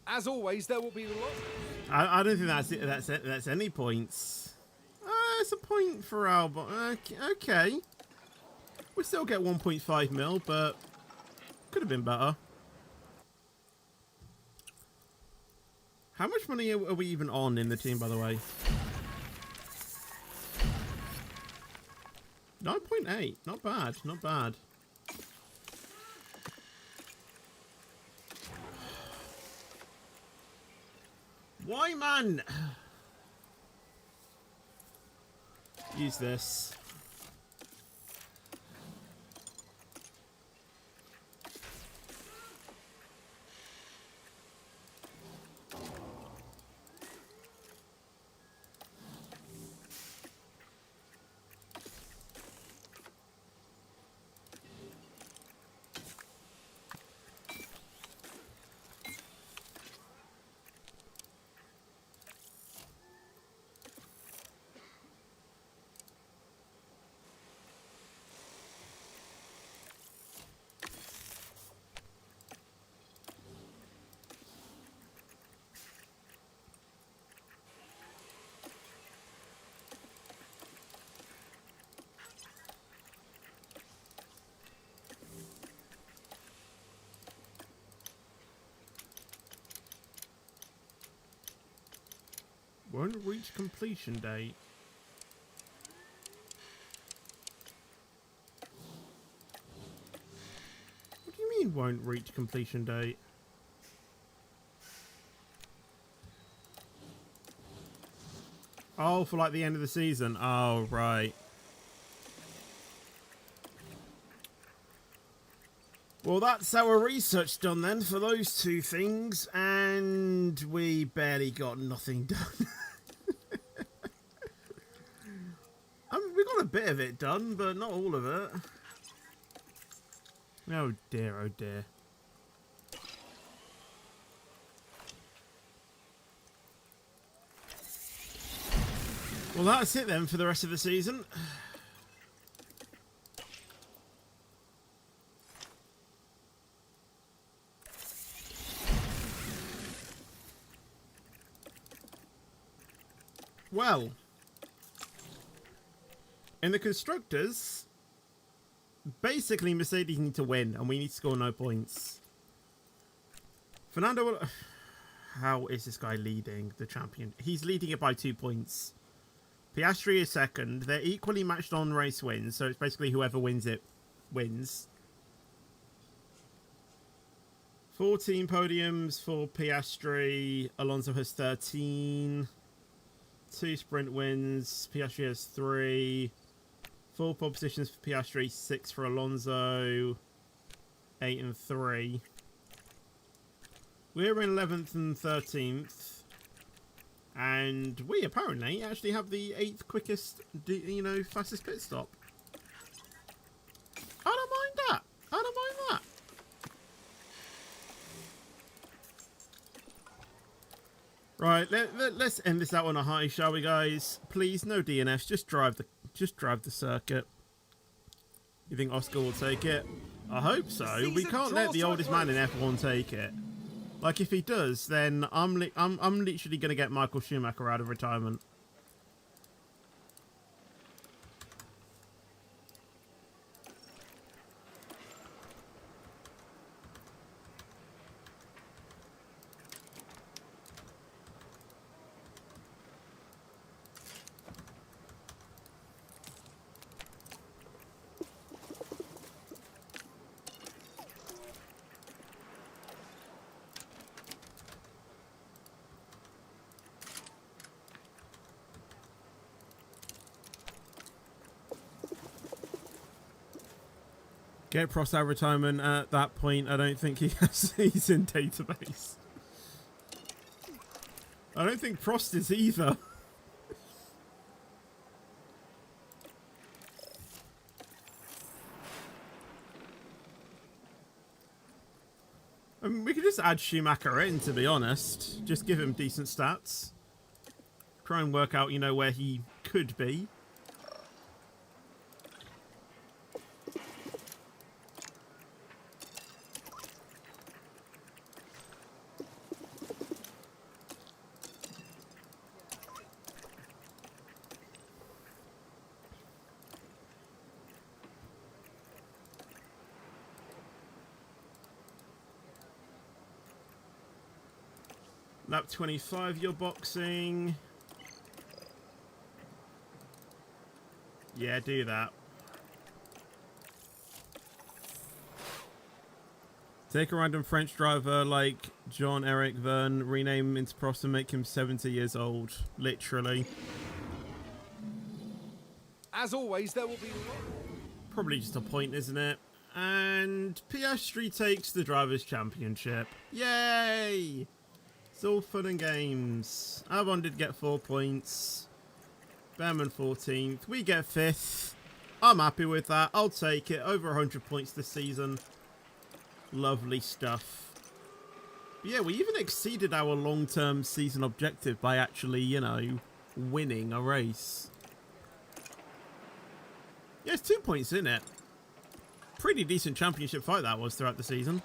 As always, there will be lots. I don't think that's any points. It's a point for Albon. Okay. We still get 1.5 mil, but could have been better. How much money are we even on in the team, by the way? 9.8. Not bad. Not bad. Why, man? Use this. Won't reach completion date. What do you mean won't reach completion date? Oh, for like the end of the season. Oh, right. Well, that's our research done then for those two things, and we barely got nothing done. I mean, we got a bit of it done, but not all of it. Oh dear, oh dear. Well, that's it then for the rest of the season. Well, in the constructors, basically Mercedes need to win, and we need to score no points. Fernando, how is this guy leading the champion? He's leading it by 2 points. Piastri is second. They're equally matched on race wins, so it's basically whoever wins it wins. 14 podiums for Piastri. Alonso has 13. 2 sprint wins. Piastri has 3. 4 pole positions for Piastri. 6 for Alonso. 8 and 3. We're in 11th and 13th. And we apparently actually have the 8th quickest, fastest pit stop. I don't mind that. I don't mind that. Right, let's end this out on a high, shall we, guys? Please, no DNFs. Just drive the circuit. You think Oscar will take it? I hope so. We can't let the oldest man in F1 take it. Like, if he does, then I'm literally going to get Michael Schumacher out of retirement. Get Prost out of retirement at that point. I don't think he's in database. I don't think Prost is either. I mean, we could just add Schumacher in, to be honest. Just give him decent stats. Try and work out, where he could be. Lap 25, you're boxing. Yeah, do that. Take a random French driver like Jean-Eric Verne, rename him into Prost and make him 70 years old. Literally. As always, there will be... Probably just a point, isn't it? And Piastri takes the Drivers' Championship. Yay! It's all fun and games. Albon did get 4 points. Behrman 14th. We get 5th. I'm happy with that. I'll take it. Over 100 points this season. Lovely stuff. But yeah, we even exceeded our long-term season objective by actually, winning a race. Yeah, it's 2 points, isn't it? Pretty decent championship fight that was throughout the season.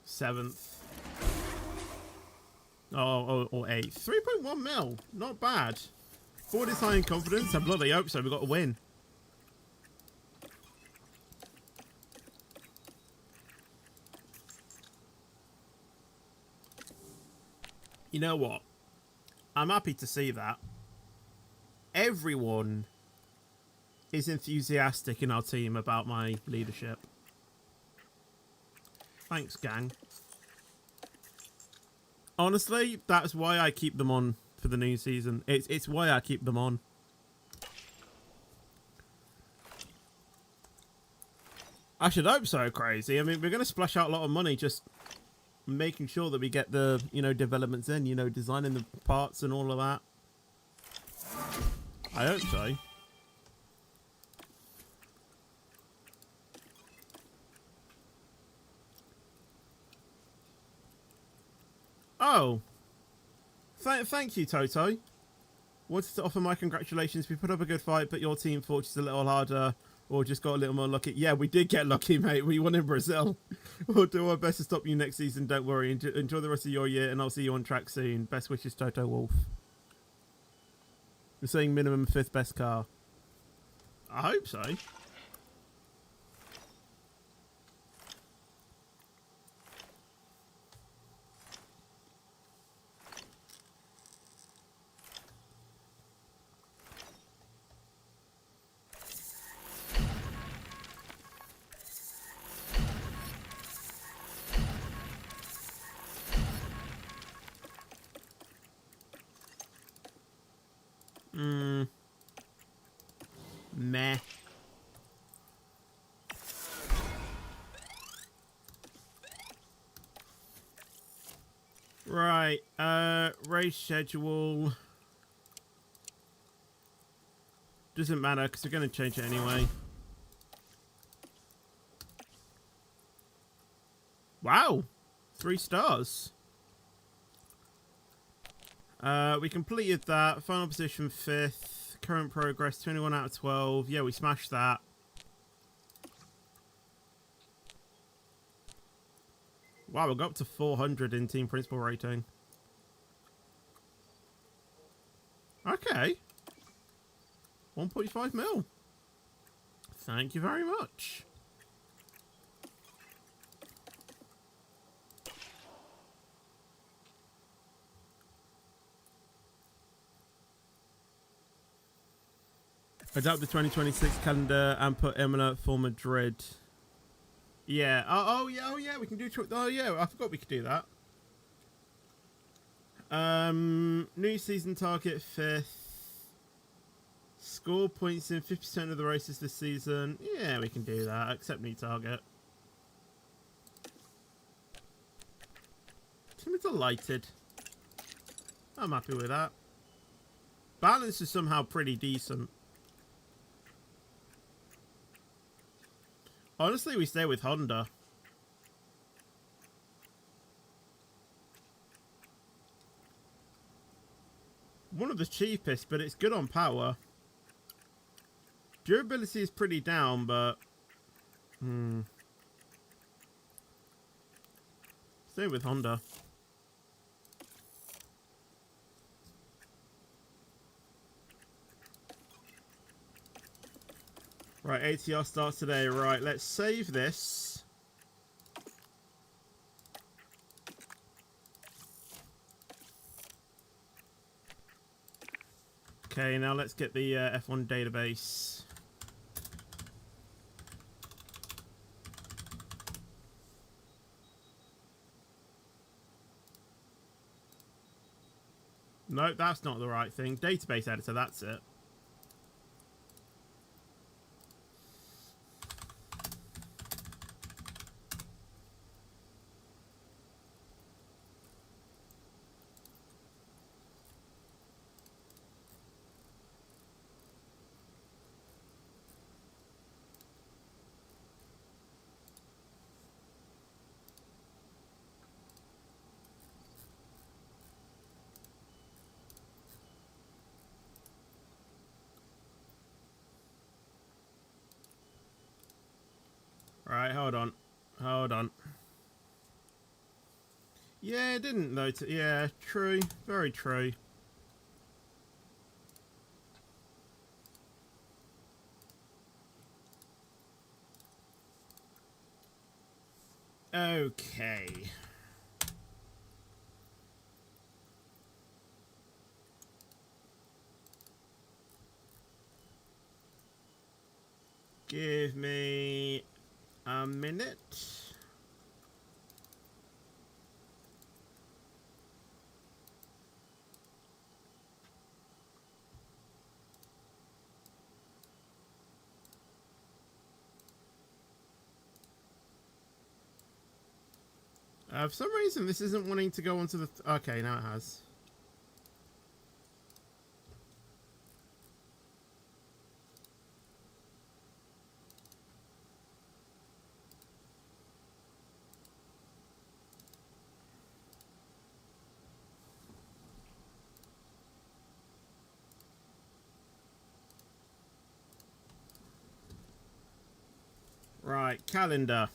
Seventh. Or 8th. 3.1 mil. Not bad. Ford is high in confidence. I bloody hope so. We've got to win. You know what? I'm happy to see that. Everyone is enthusiastic in our team about my leadership. Thanks, gang. Honestly, that's why I keep them on for the new season. It's why I keep them on. I should hope so, Crazy. I mean, we're going to splash out a lot of money just making sure that we get the, you know, developments in, you know, designing the parts and all of that. I hope so. Oh. Thank you, Toto. Wanted to offer my congratulations. We put up a good fight, but your team fought just a little harder or just got a little more lucky. Yeah, we did get lucky, mate. We won in Brazil. We'll do our best to stop you next season. Don't worry. Enjoy the rest of your year, and I'll see you on track soon. Best wishes, Toto Wolf. We're saying minimum 5th best car. I hope so. Meh. Right, race schedule. Doesn't matter because we're going to change it anyway. Wow, 3 stars. We completed that. Final position 5th. Current progress 21 out of 12. Yeah, we smashed that. Wow, we got up to 400 in team principal rating. Okay. 1.5 mil. Thank you very much. Adapt the 2026 calendar and put Imola for Madrid. Yeah. Oh yeah. We can do. Oh yeah. I forgot we could do that. New season target 5th. Score points in 50% of the races this season. Yeah, we can do that. Accept new target. I'm delighted. I'm happy with that. Balance is somehow pretty decent. Honestly, we stay with Honda. One of the cheapest, but it's good on power. Durability is pretty down, but... Stay with Honda. Right, ATR starts today. Right, let's save this. Okay, now let's get the F1 database. No, that's not the right thing. Database editor, that's it. Right, hold on. Hold on. Yeah, it didn't though. Yeah, true. Very true. Okay. Give me a minute. For some reason, this isn't wanting to go onto the... okay, now it has. Right, calendar.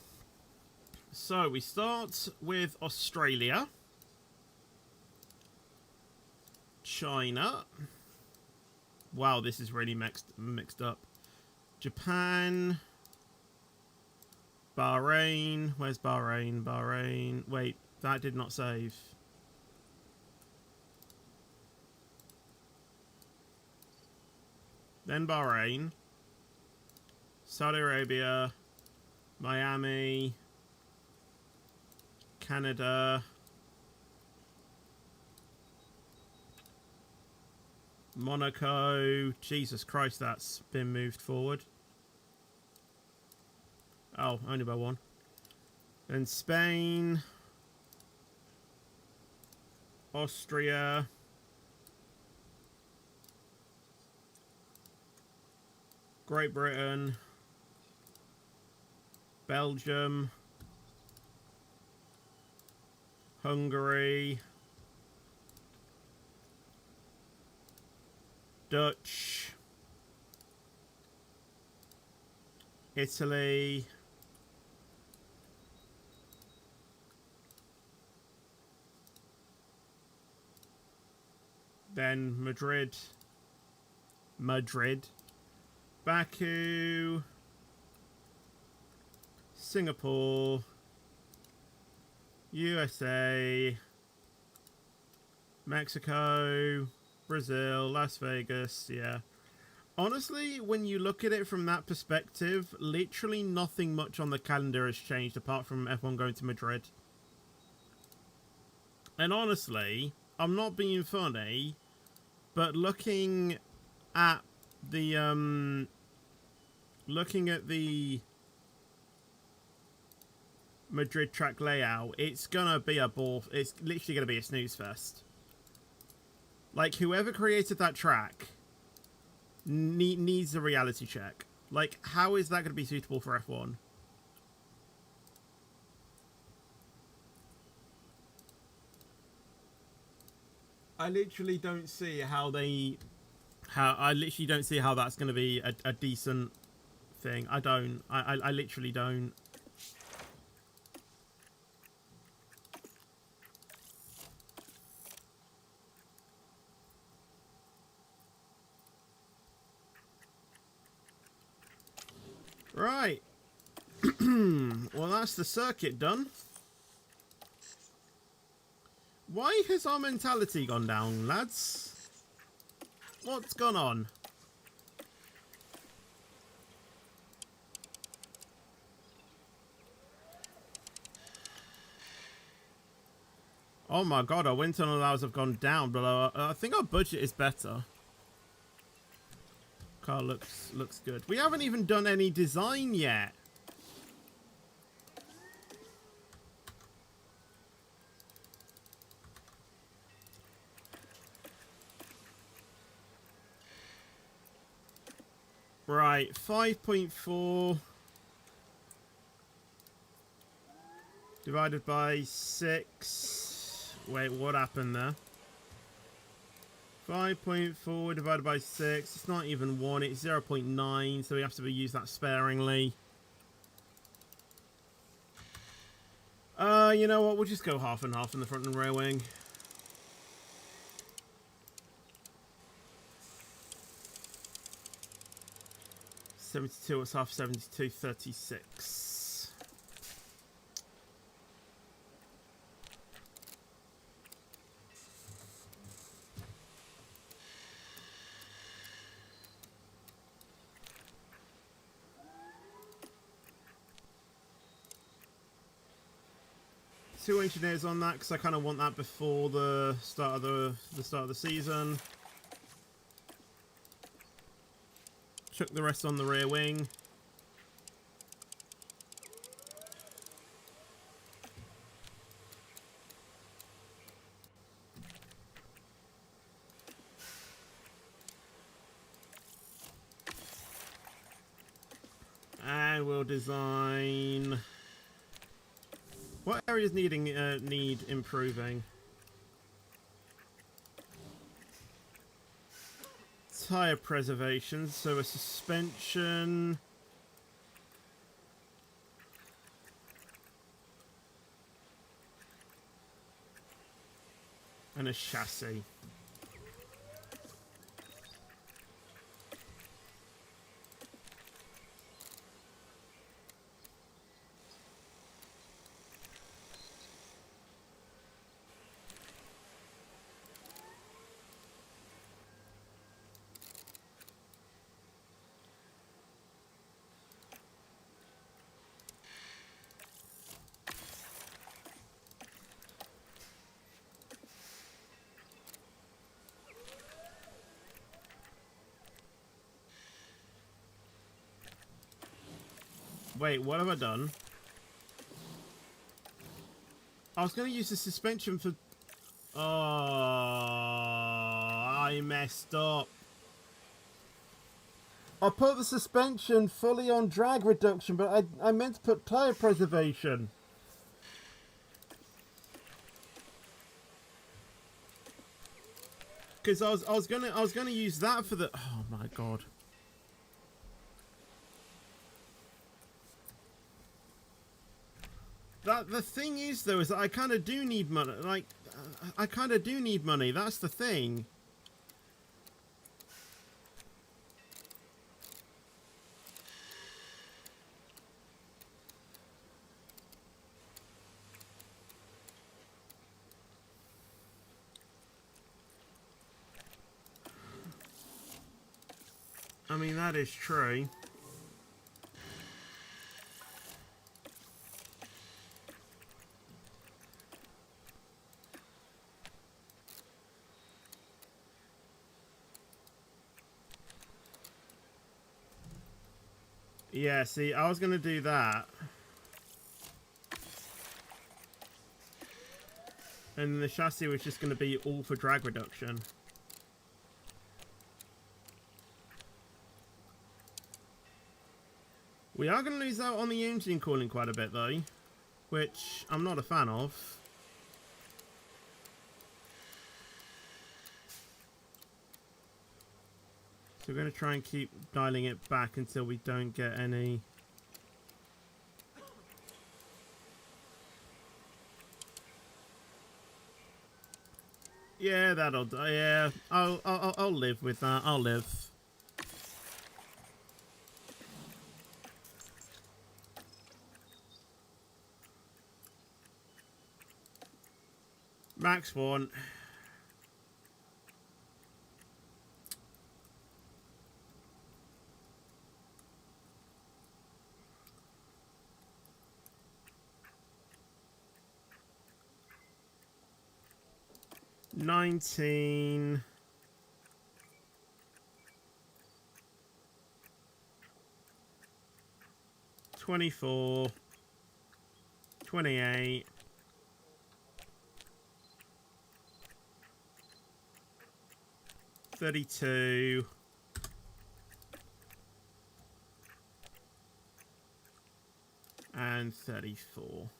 So we start with Australia, China. Wow, this is really mixed up. Japan, Bahrain. Where's Bahrain? Bahrain. Wait, that did not save. Then Bahrain, Saudi Arabia, Miami, Canada, Monaco. Jesus Christ, that's been moved forward. Oh, only by one. And Spain, Austria, Great Britain, Belgium, Hungary, Dutch, Italy, then Madrid, Baku, Singapore, USA, Mexico, Brazil, Las Vegas. Yeah. Honestly, when you look at it from that perspective, literally nothing much on the calendar has changed apart from F1 going to Madrid. And honestly, I'm not being funny, but looking at the Madrid track layout, it's gonna be a ball. It's literally gonna be a snooze fest. Like, whoever created that track needs a reality check. Like, how is that gonna be suitable for F1? I literally don't see how I literally don't see how that's gonna be a decent thing. I literally don't. Right. Well, that's the circuit done. Why has our mentality gone down, lads? What's gone on? Oh my god, our wind tunnel hours have gone down, but I think our budget is better. Car looks good. We haven't even done any design yet. Right, 5.4 divided by 6. Wait, what happened there? 5.4 divided by 6. It's not even 1, it's 0.9, so we have to use that sparingly. You know what? We'll just go half and half in the front and rear wing. $72, it's half 72, 36. 2 engineers on that because I kind of want that before the start of the season. Chuck the rest on the rear wing. And we'll design. What areas need improving? Tire preservation, so a suspension. And a chassis. Wait, what have I done? I was going to use the suspension for... Oh, I messed up. I put the suspension fully on drag reduction, but I meant to put tire preservation. Because I was gonna use that for the... Oh my god. The thing is, though, is that I kind of do need money. Like, I kind of do need money. That's the thing. I mean, that is true. Yeah, see, I was going to do that. And the chassis was just going to be all for drag reduction. We are going to lose out on the engine cooling quite a bit, though. Which I'm not a fan of. So we're going to try and keep dialing it back until we don't get any... Yeah, that'll do. Yeah, I'll live with that. I'll live. Max 1. $19. 24. 28. 32. And 34.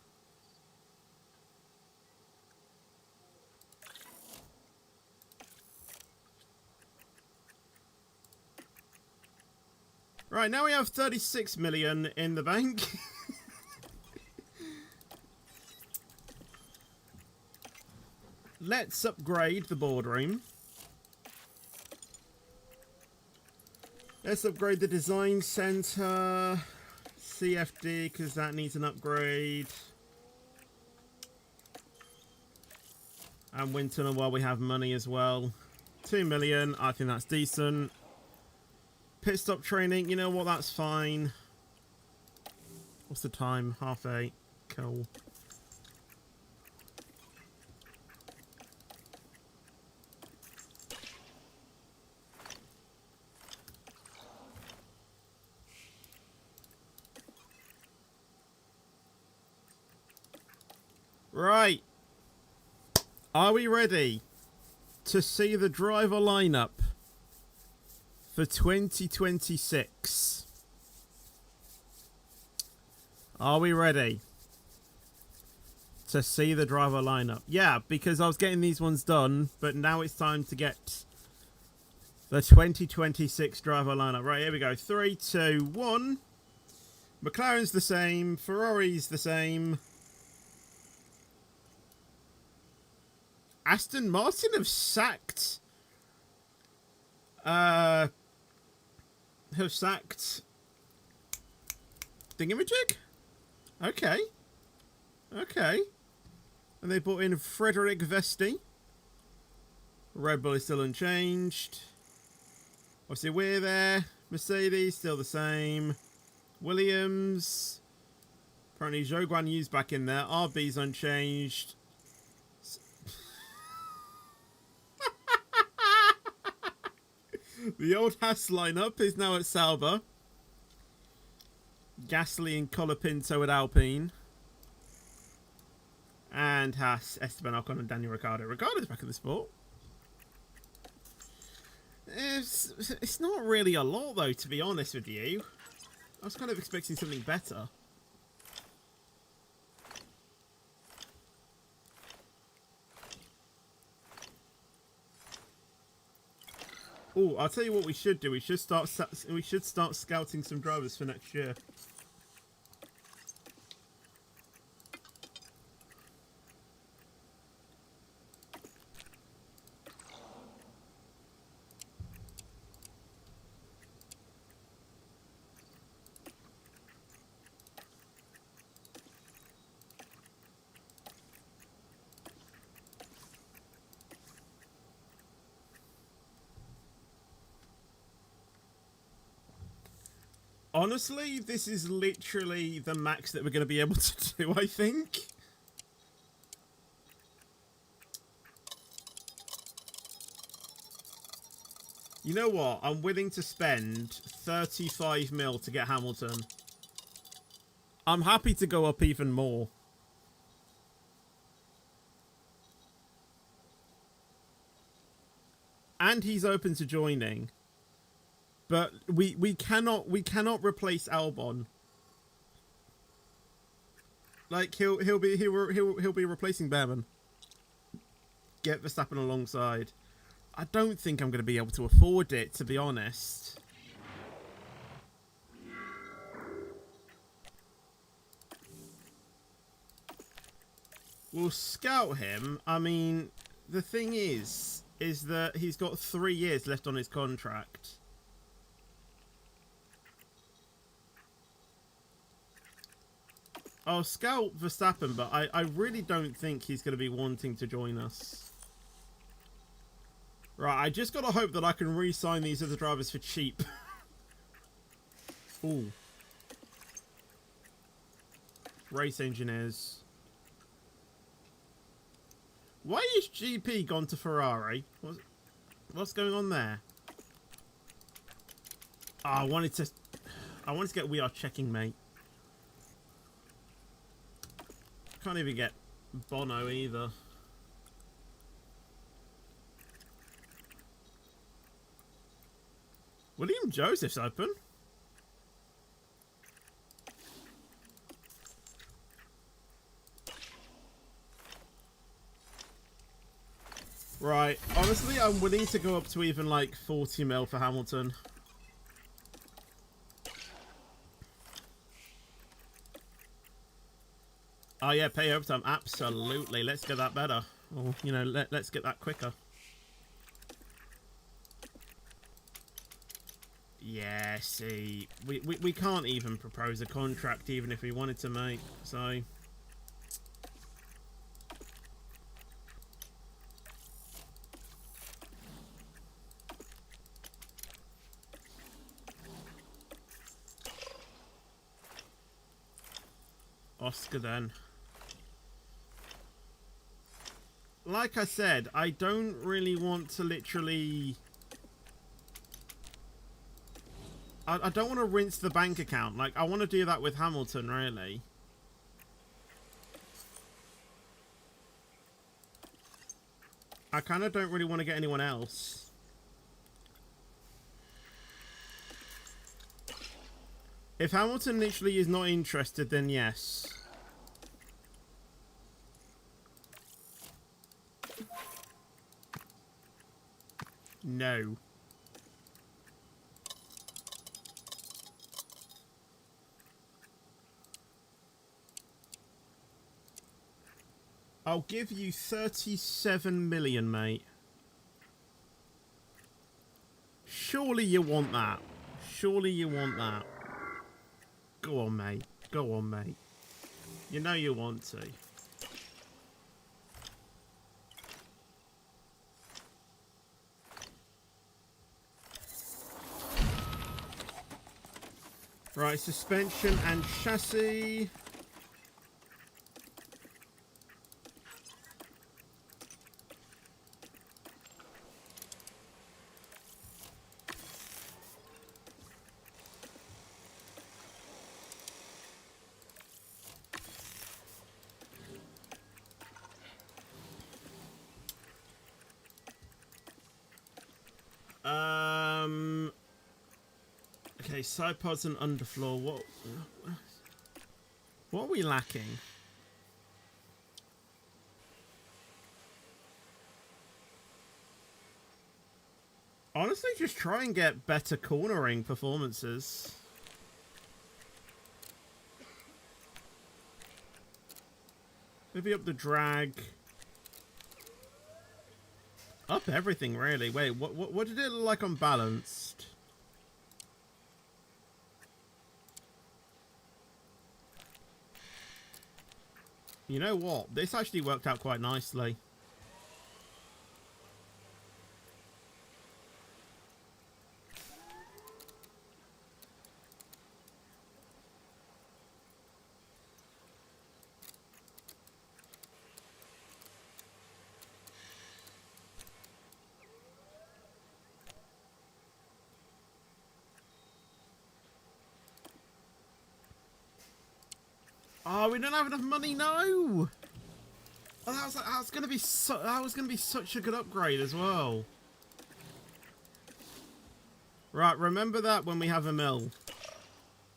Right, now we have 36 million in the bank. Let's upgrade the boardroom. Let's upgrade the design center. CFD, because that needs an upgrade. And wind tunnel while we have money as well. 2 million, I think that's decent. Pit stop training, you know what, that's fine. What's the time? 8:30. Cool. Right. Are we ready to see the driver lineup for 2026? Are we ready to see the driver lineup? Yeah, because I was getting these ones done, but now it's time to get the 2026 driver lineup. Right, here we go. 3, 2, 1. McLaren's the same. Ferrari's the same. Aston Martin have sacked Thingamajig? Okay. Okay. And they brought in Frederick Vesti. Red Bull is still unchanged. Obviously we're there. Mercedes still the same. Williams. Apparently Zhou Guan Yu's back in there. RB's unchanged. The old Haas lineup is now at Sauber. Gasly and Colapinto at Alpine. And Haas, Esteban Ocon and Daniel Ricciardo. Ricciardo's back in the sport. It's not really a lot, though, to be honest with you. I was kind of expecting something better. Oh, I'll tell you what we should do. We should start scouting some drivers for next year. Honestly, this is literally the max that we're going to be able to do, I think. You know what? I'm willing to spend 35 mil to get Hamilton. I'm happy to go up even more. And he's open to joining. But we cannot replace Albon. Like he'll be replacing Behrman. Get Verstappen alongside. I don't think I'm going to be able to afford it, to be honest. We'll scout him. I mean, the thing is that he's got 3 years left on his contract. I'll scout Verstappen, but I really don't think he's going to be wanting to join us. Right, I just got to hope that I can re-sign these other drivers for cheap. Ooh. Race engineers. Why is GP gone to Ferrari? What's going on there? Oh, I wanted to get We Are Checking, mate. Can't even get Bono either. William Joseph's open. Right, honestly, I'm willing to go up to even like 40 mil for Hamilton. Oh yeah, pay overtime. Absolutely. Let's get that better. Or, you know, let's get that quicker. Yeah, see. We can't even propose a contract even if we wanted to, mate. So... Oscar then. Like I said, I don't really want to literally... I don't want to rinse the bank account. Like, I want to do that with Hamilton, really. I kind of don't really want to get anyone else. If Hamilton literally is not interested, then yes. No. I'll give you 37 million, mate. Surely you want that. Surely you want that. Go on, mate. Go on, mate. You know you want to. Right, suspension and chassis. Okay, side pods and underfloor. What are we lacking? Honestly, just try and get better cornering performances. Maybe up the drag. Up everything, really. Wait, what did it look like on balanced? You know what? This actually worked out quite nicely. Oh, we don't have enough money. No. Oh, that was gonna be such a good upgrade as well. Right, remember that when we have a mill.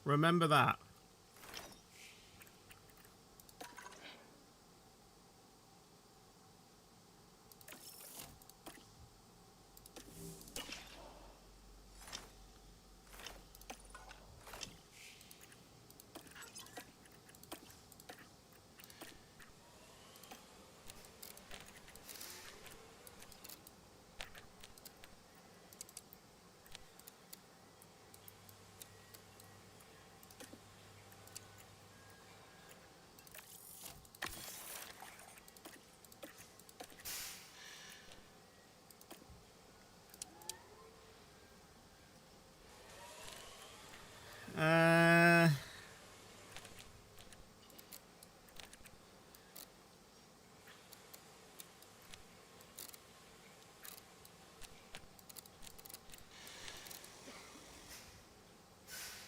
Remember that.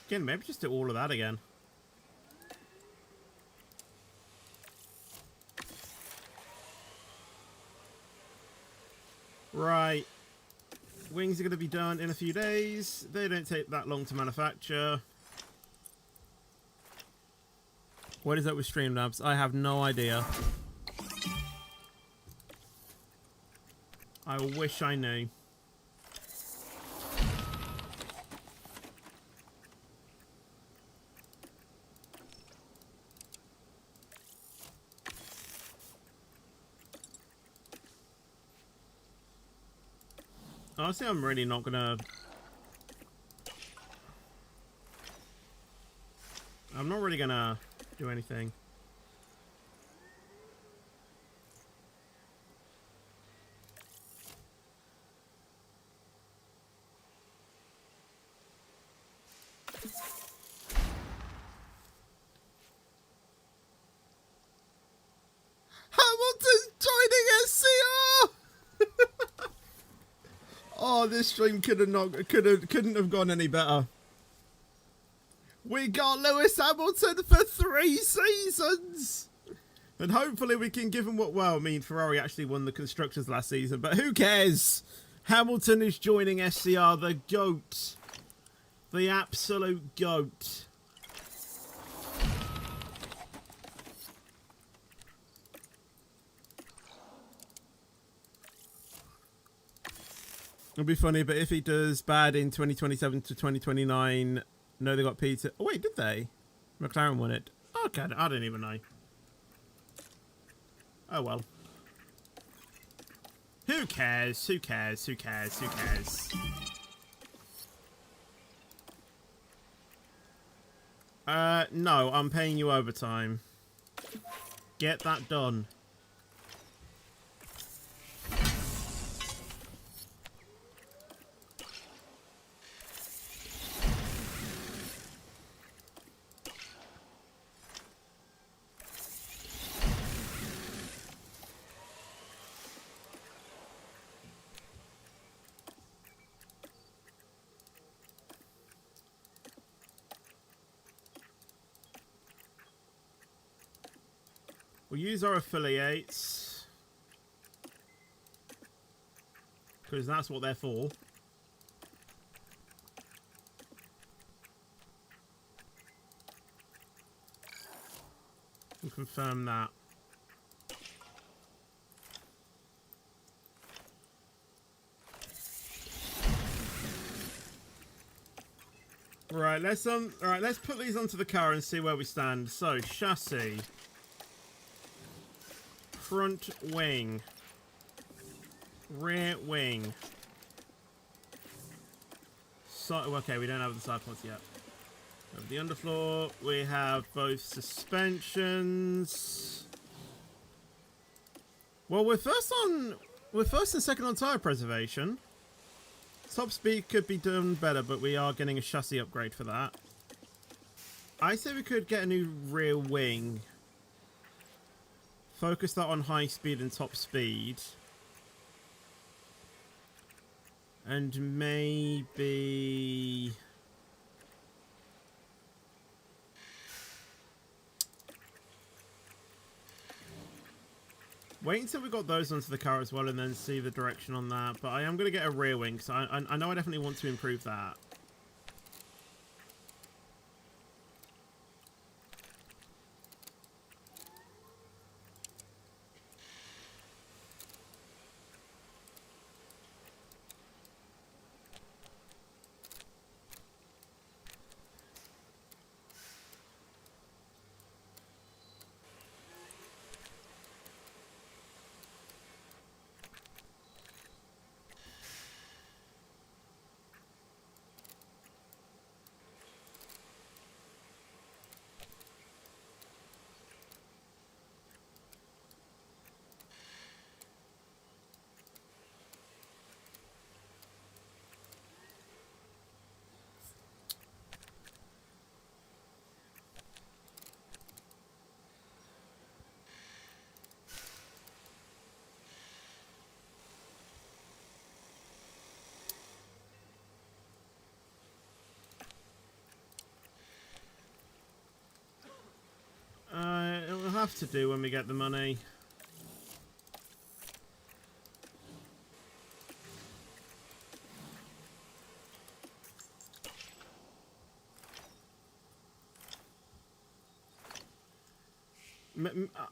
Again, maybe just do all of that again. Right. Wings are going to be done in a few days. They don't take that long to manufacture. What is up with Streamlabs? I have no idea. I wish I knew. Honestly, I'm really not gonna... I'm not really gonna do anything. Hamilton's joining SCR! Oh, this stream couldn't have gone any better. We got Lewis Hamilton for 3 seasons. And hopefully we can give them what... Well, I mean, Ferrari actually won the Constructors last season, but who cares? Hamilton is joining SCR, the GOAT. The absolute GOAT. It'll be funny, but if he does bad in 2027 to 2029... No, they got Peter... Oh, wait, did they? McLaren won it. Okay, I don't even know. Oh, well. Who cares? Who cares? Who cares? Who cares? No, I'm paying you overtime. Get that done. We'll use our affiliates. Because that's what they're for. We'll confirm that. Right, let's put these onto the car and see where we stand. So, chassis. Front wing. Rear wing. So, okay, we don't have the side pods yet. We have the underfloor. We have both suspensions. Well, we're first and second on tire preservation. Top speed could be done better, but we are getting a chassis upgrade for that. I say we could get a new rear wing. Focus that on high speed and top speed. And maybe... Wait until we got those onto the car as well and then see the direction on that. But I am going to get a rear wing, so I know I definitely want to improve that. It will have to do when we get the money.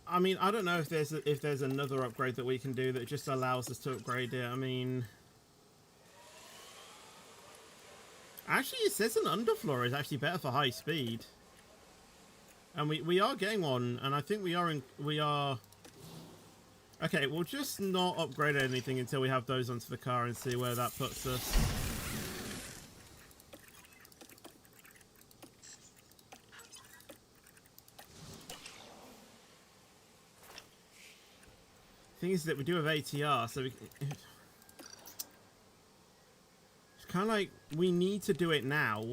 I mean, I don't know if there's another upgrade that we can do that just allows us to upgrade it. I mean, actually, it says an underfloor is actually better for high speed. And we are getting one, and I think we are. Okay, we'll just not upgrade anything until we have those onto the car and see where that puts us. Thing is that we do have ATR, so it's kind of like we need to do it now.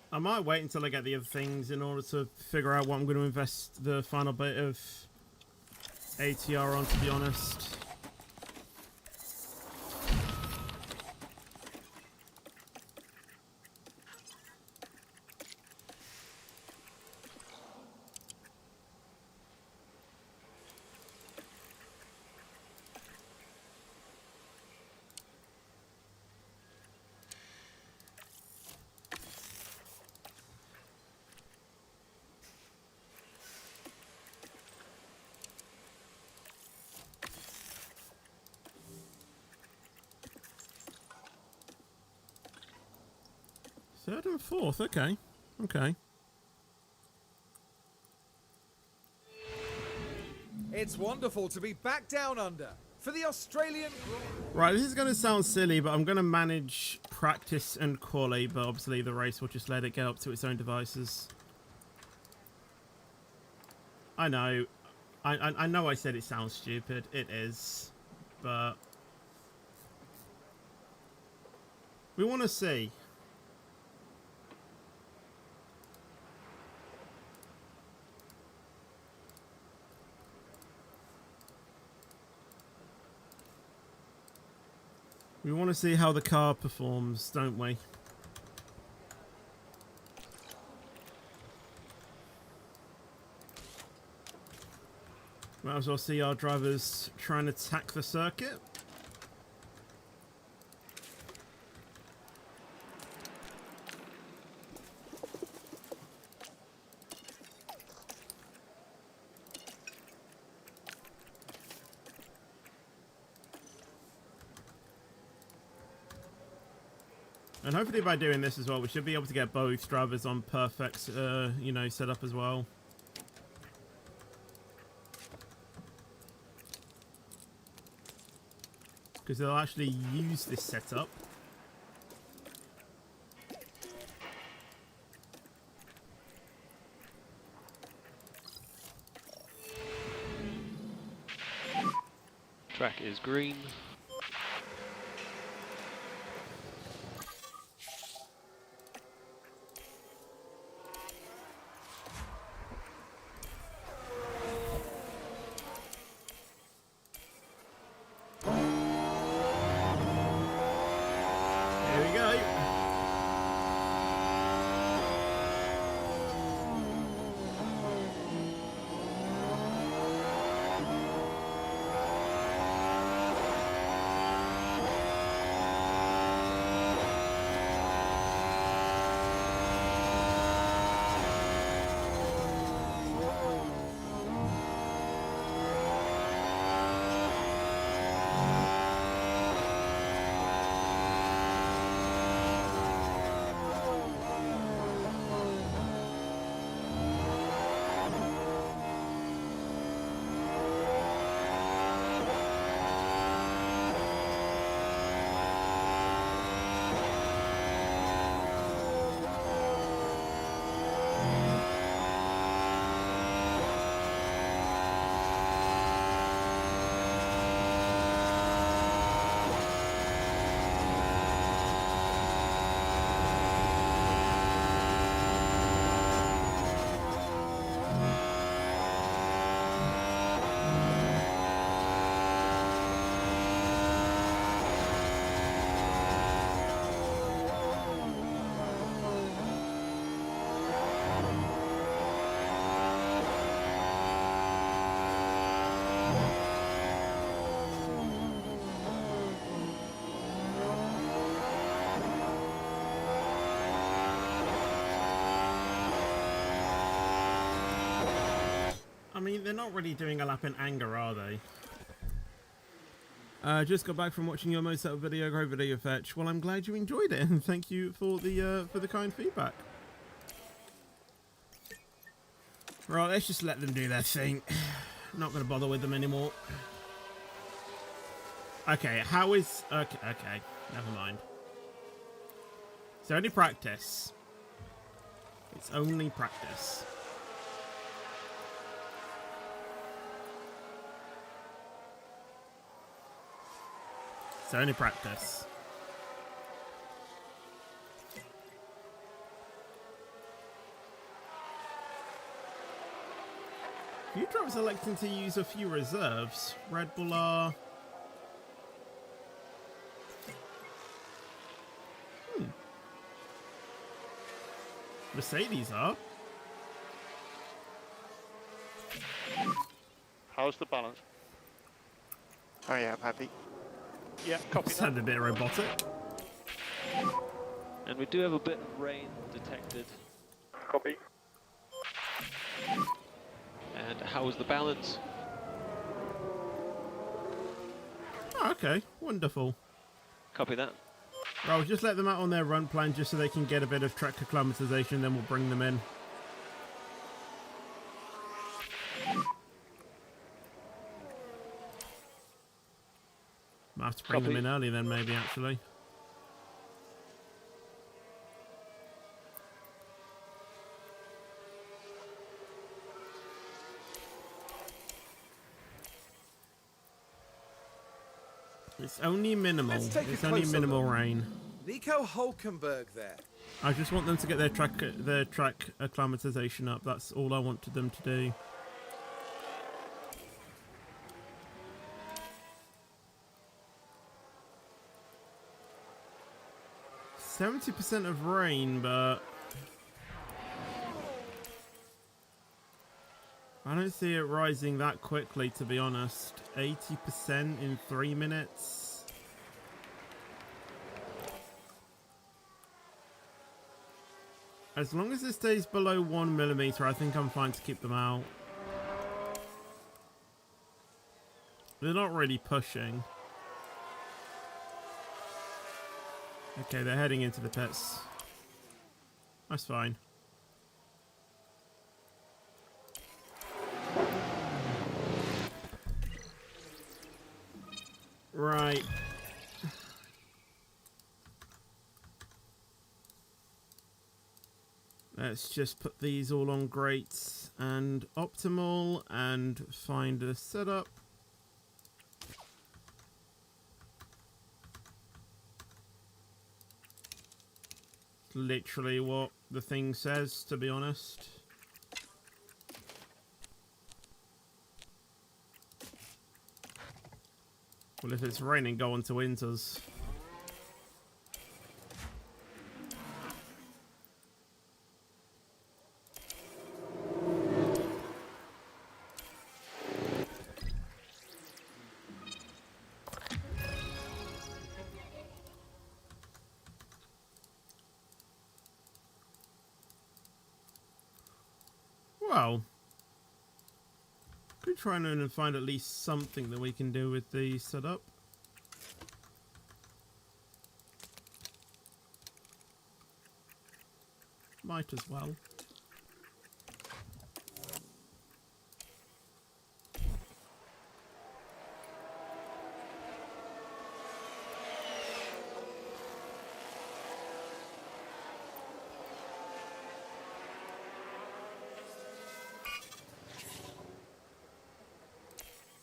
I might wait until I get the other things in order to figure out what I'm going to invest the final bit of ATR on, to be honest. Third and fourth, okay. Okay. It's wonderful to be back down under for the Australian. Right, this is going to sound silly, but I'm going to manage practice and quali, but obviously the race will just let it get up to its own devices. I know. I know I said it sounds stupid. It is. But we want to see. We want to see how the car performs, don't we? Might as well see our drivers trying to tack the circuit. And hopefully by doing this as well, we should be able to get both drivers on perfect, you know, setup as well. Because they'll actually use this setup. Track is green. Here we go. I mean, they're not really doing a lap in anger, are they? Just got back from watching your most up video, great video, Fetch. Well, I'm glad you enjoyed it, and thank you for the kind feedback. Right, let's just let them do their thing. Not going to bother with them anymore. Okay, how is... Okay, never mind. It's only practice. It's only practice. It's only practice. few drivers electing to use a few reserves. Red Bull are... Mercedes are. How's the balance? Oh yeah, I'm happy. Yeah, copy that. Sounded a bit robotic. And we do have a bit of rain detected. Copy. And how is the balance? Oh, okay. Wonderful. Copy that. Well, just let them out on their run plan just so they can get a bit of track acclimatization, then we'll bring them in. Might have to bring them Copy. in early then, maybe, actually. It's only minimal. Let's take a It's only closer minimal look. rain. Nico Hulkenberg there. I just want them to get their track acclimatization up. That's all I wanted them to do. %70 of rain, but I don't see it rising that quickly, to be honest. 80% in 3 minutes. As long as it stays below 1 millimeter, I think I'm fine to keep them out. They're not really pushing. Okay, they're heading into the pits. That's fine. Right. Let's just put these all on great and optimal and find a setup. Literally what the thing says, to be honest. Well, if it's raining, go on to winters. Well, could try and find at least something that we can do with the setup. Might as well.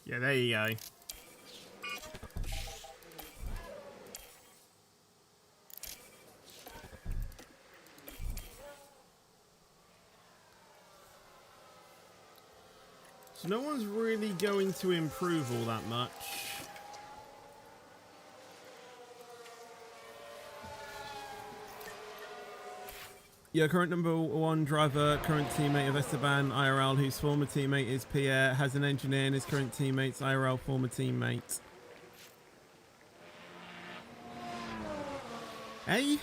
Yeah, there you go. So no one's really going to improve all that much. Your current number one driver, current teammate of Esteban IRL, whose former teammate is Pierre, has an engineer and his current teammate's IRL former teammate. Hey?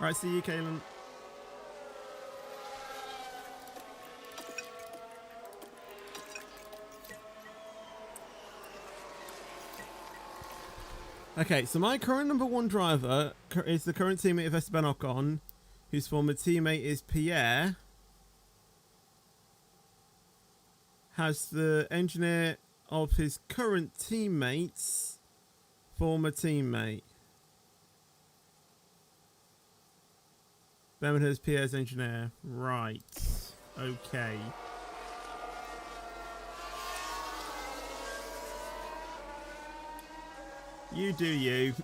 Alright, see you, Kalen. Okay, so my current number one driver is the current teammate of Esteban Ocon, whose former teammate is Pierre. Has the engineer of his current teammate's former teammate. Then has Pierre's engineer. Right. Okay. You do you.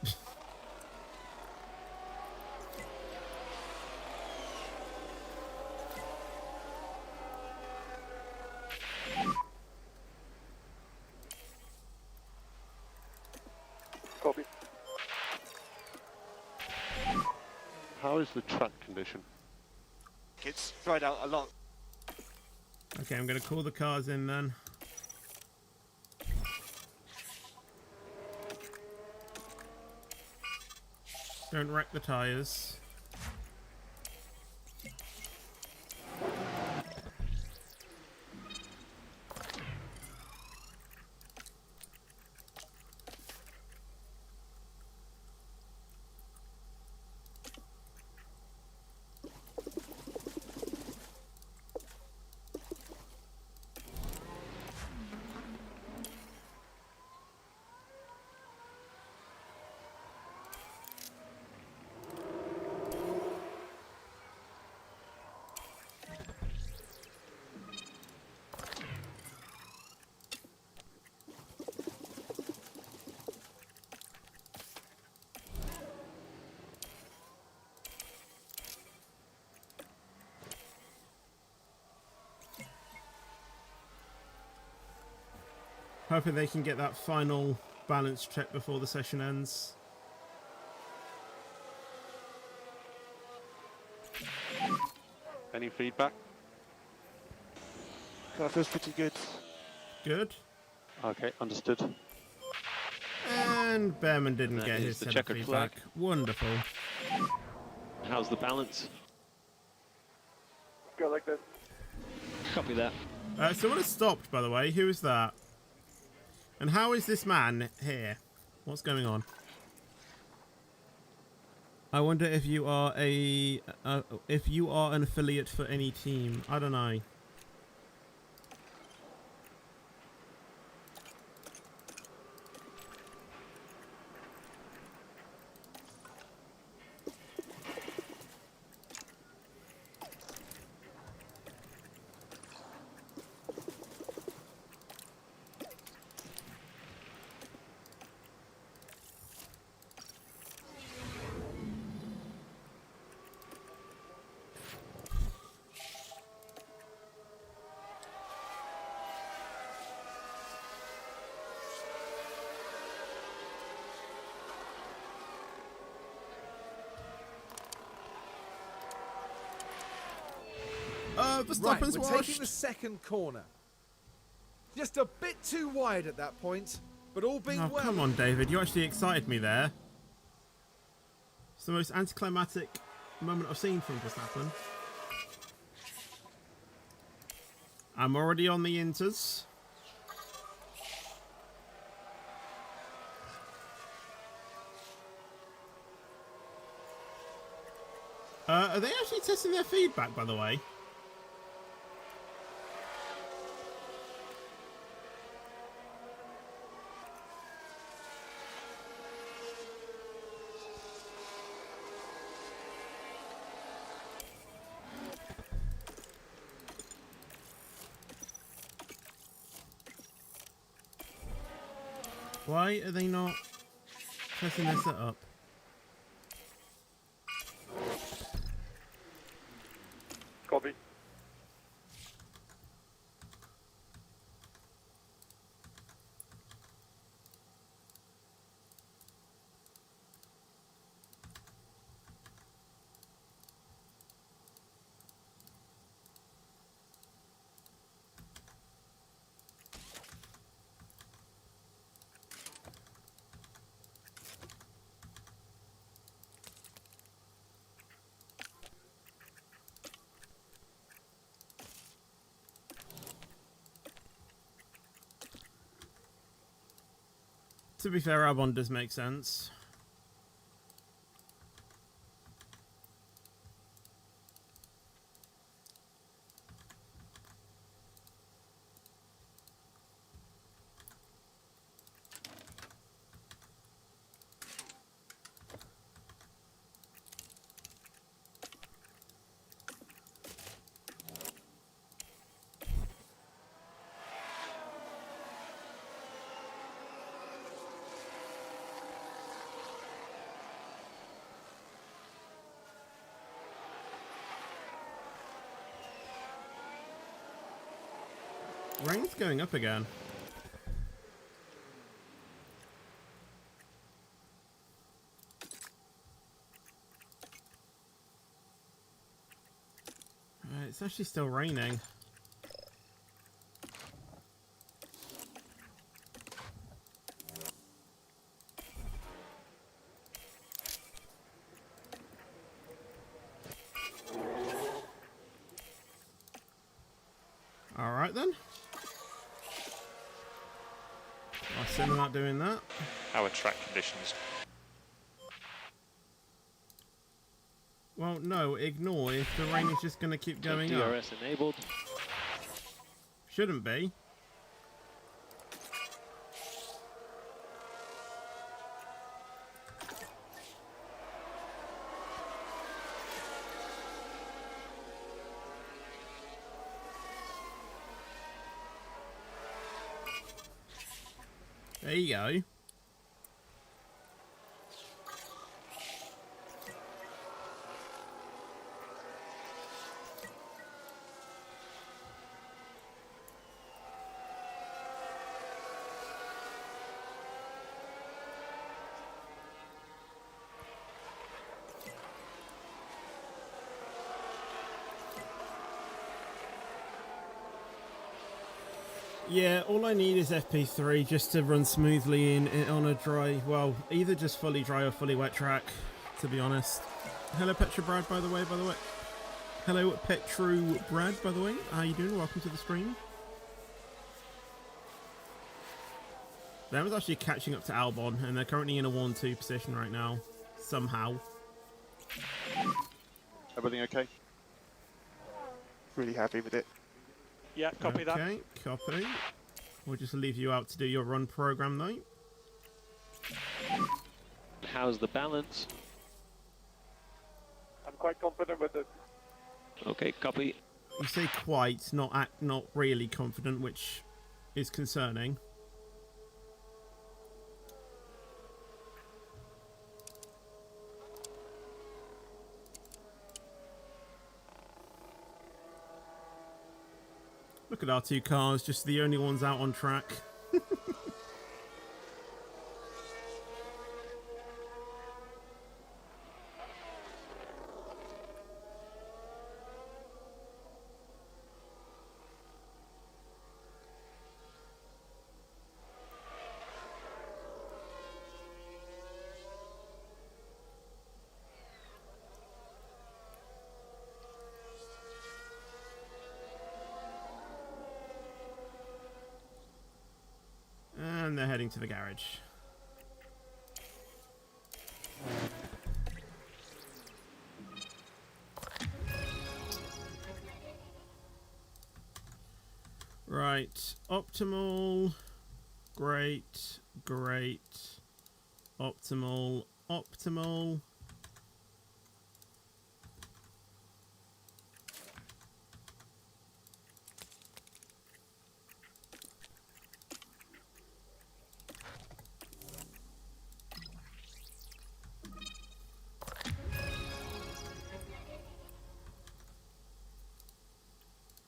Copy. How is the track condition? It's dried out a lot. Okay, I'm going to call the cars in then. Don't wreck the tyres. Hoping they can get that final balance check before the session ends. Any feedback? That feels pretty good. Good. Okay, understood. And Behrman didn't That get is his the set of checkered feedback. flag. Wonderful. How's the balance? Go like this. Copy that. Someone has stopped, by the way. Who is that? And how is this man here? What's going on? I wonder if you are if you are an affiliate for any team. I don't know. Right, Verstappen's we're taking washed. the second corner. Just a bit too wide at that point, but all being Oh, well. come on, David. You actually excited me there. It's the most anticlimactic moment I've seen from Verstappen. I'm already on the inters. Are they actually testing their feedback, by the way? Why are they not testing their setup? Copy. To be fair, Albon does make sense. Rain's going up again. It's actually still raining. Alright then. I'll send them out doing that. How are track conditions? Well, no, ignore if the rain is just going to keep going up. DRS enabled. Shouldn't be. There you go. Yeah, all I need is FP3 just to run smoothly on a dry, well, either just fully dry or fully wet track, to be honest. Hello, Petru Brad, by the way. Hello, Petru Brad, by the way. How you doing? Welcome to the stream. Them is actually catching up to Albon, and they're currently in a 1-2 position right now, somehow. Everything okay? Really happy with it. Yeah, copy that. Okay, copy. We'll just leave you out to do your run program, though. How's the balance? I'm quite confident with it. Okay, copy. You say quite, not really confident, which is concerning. Look at our two cars, just the only ones out on track. And they're heading to the garage. Right, optimal, great, optimal.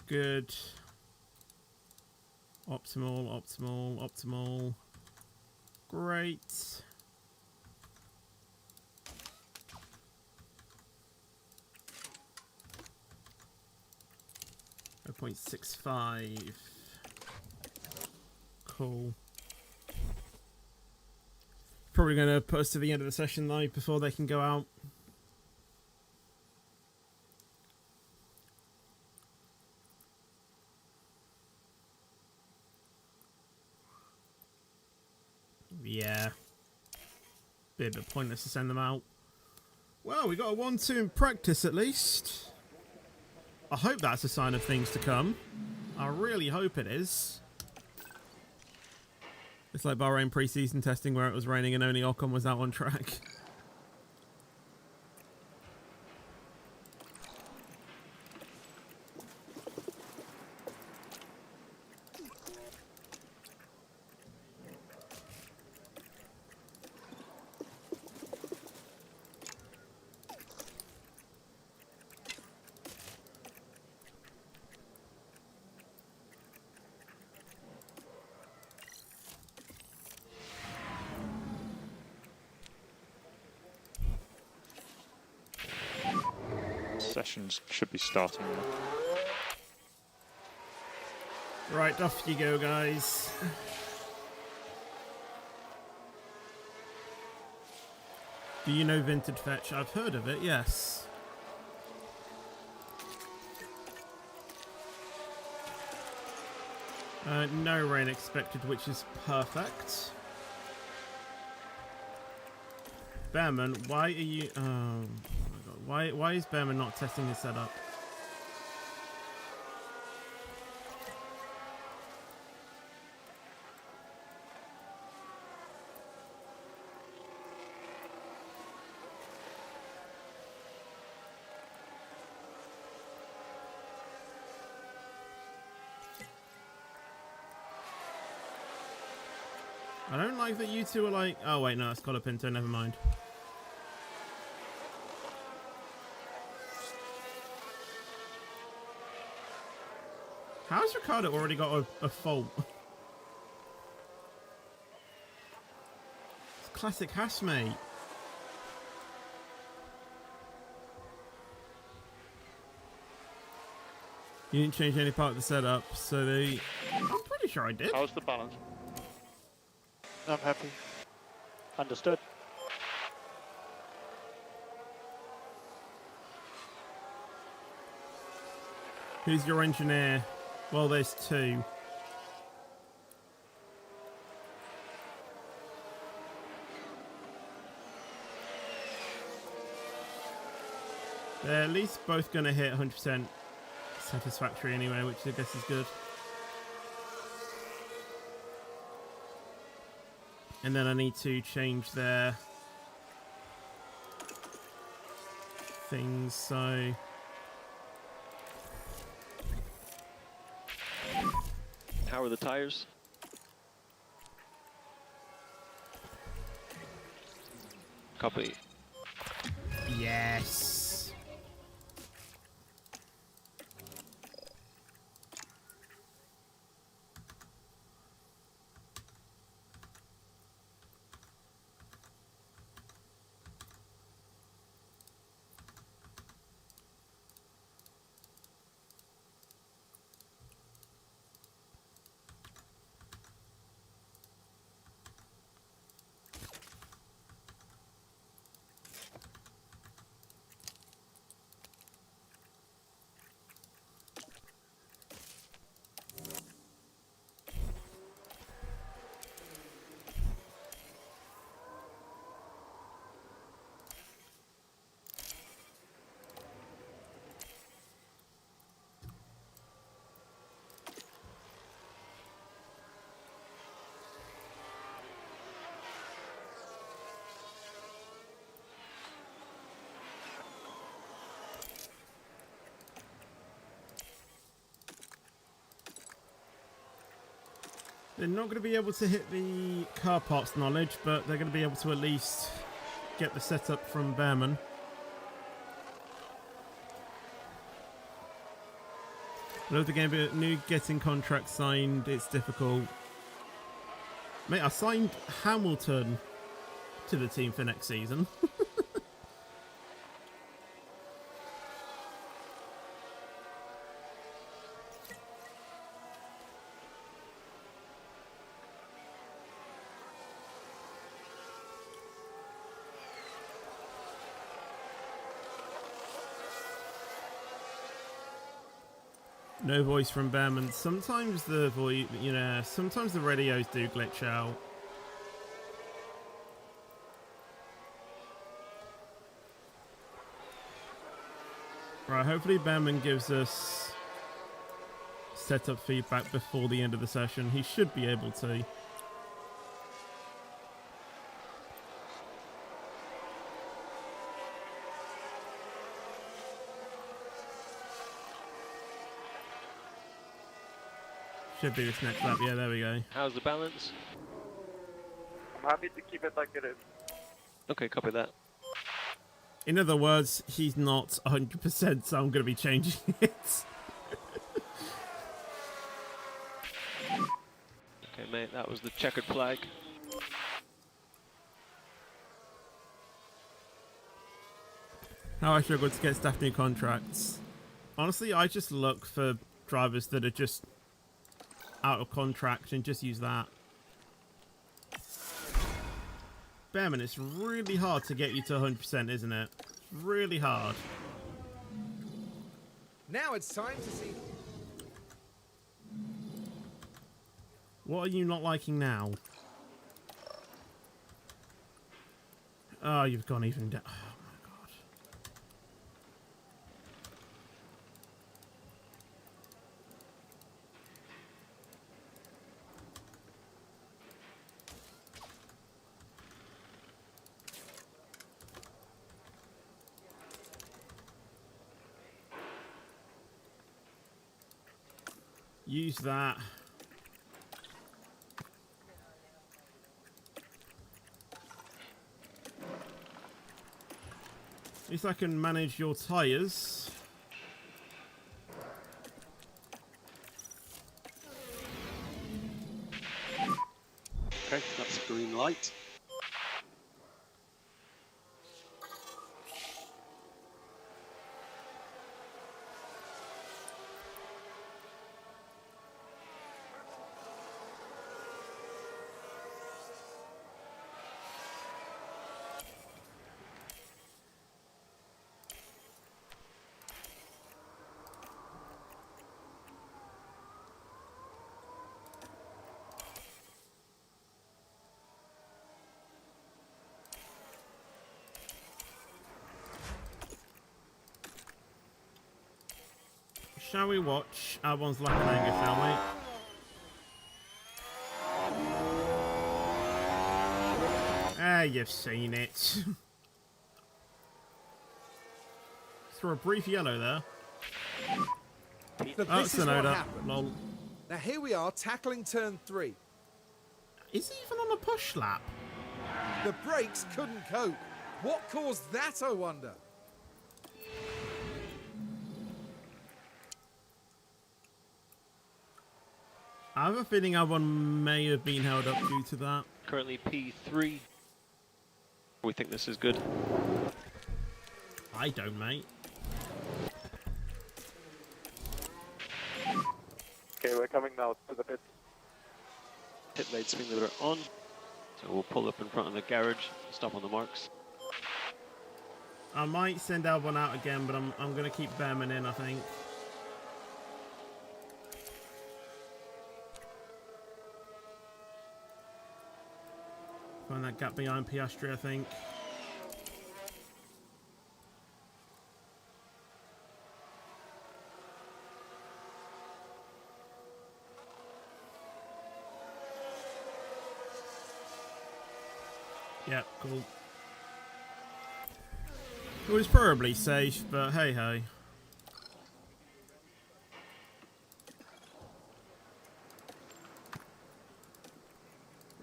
Good. Optimal. Great. .65. Cool. Probably going to put us to the end of the session though before they can go out. Yeah. Be a bit pointless to send them out. Well, we got a 1-2 in practice at least. I hope that's a sign of things to come. I really hope it is. It's like Bahrain pre-season testing where it was raining and only Ocon was out on track. Sessions should be starting now. Right, off you go, guys. Do you know Vintage Fetch? I've heard of it, yes. No rain expected, which is perfect. Bearman, why are you... Oh my god. Why is Bearman not testing his setup? I don't like that you two are like... Oh wait, no, that's Colapinto, never mind. How's Ricardo already got a fault? It's classic housemate. You didn't change any part of the setup, so they... I'm pretty sure I did. How's the balance? I'm happy. Understood. Who's your engineer? Well, there's two. They're at least both going to hit 100% satisfactory anyway, which I guess is good. And then I need to change their things, so... How are the tires? Copy. Yes. They're not going to be able to hit the car parts knowledge, but they're going to be able to at least get the setup from Bearman. I love the game, but new getting contracts signed, it's difficult. Mate, I signed Hamilton to the team for next season. No voice from Bearman. Sometimes the voice, sometimes the radios do glitch out. Right, hopefully Bearman gives us setup feedback before the end of the session. He should be able to. Should be this next lap. Yeah, there we go. How's the balance? I'm happy to keep it like it is. Okay, copy that. In other words, he's not 100%, so I'm going to be changing it. Okay, mate, that was the checkered flag. How I struggle to get staff new contracts. Honestly, I just look for drivers that are just out of contract and just use that. Bearman, it's really hard to get you to 100%, isn't it? Really hard. Now it's time to see. What are you not liking now? Oh, you've gone even down. Oh my god. Use that. At least I can manage your tyres. Okay, that's green light. Shall we watch Albon's lack of anger, shall we? Ah, you've seen it. Through a brief yellow there. So Oh, this is what Sonoda. happened. Lol. Now here we are tackling turn 3. Is he even on a push lap? The brakes couldn't cope. What caused that, I wonder? I have a feeling Albon may have been held up due to that. Currently P3. We think this is good. I don't, mate. Okay, we're coming now to the pit. Pit lane swing limiter on. So we'll pull up in front of the garage, stop on the marks. I might send Albon out again, but I'm going to keep Bearman in, I think. Find that gap behind Piastri, I think. Yep, cool. It was probably safe, but hey hey.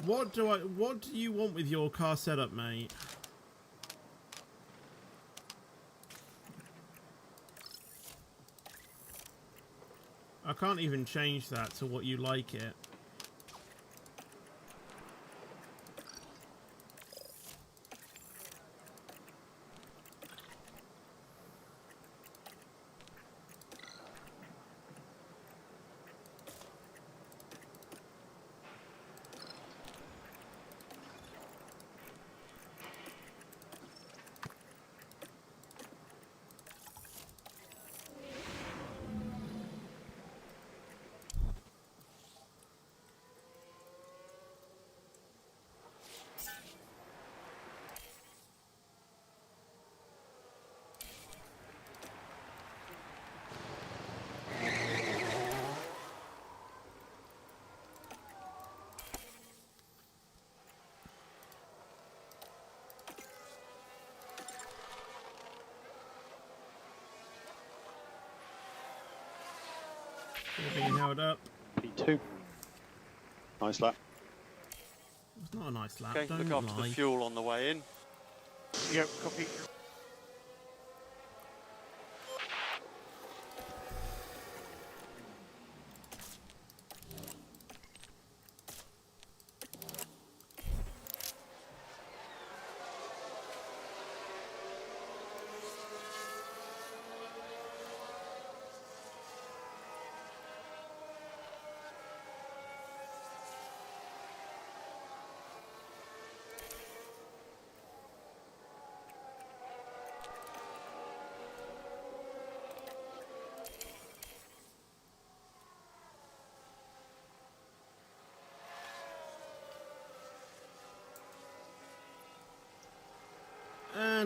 What do you want with your car setup, mate? I can't even change that to what you like it. Still being held up. P2. Nice lap. It's not a nice lap, Okay, don't look after lie. the fuel on the way in. Yep, copy.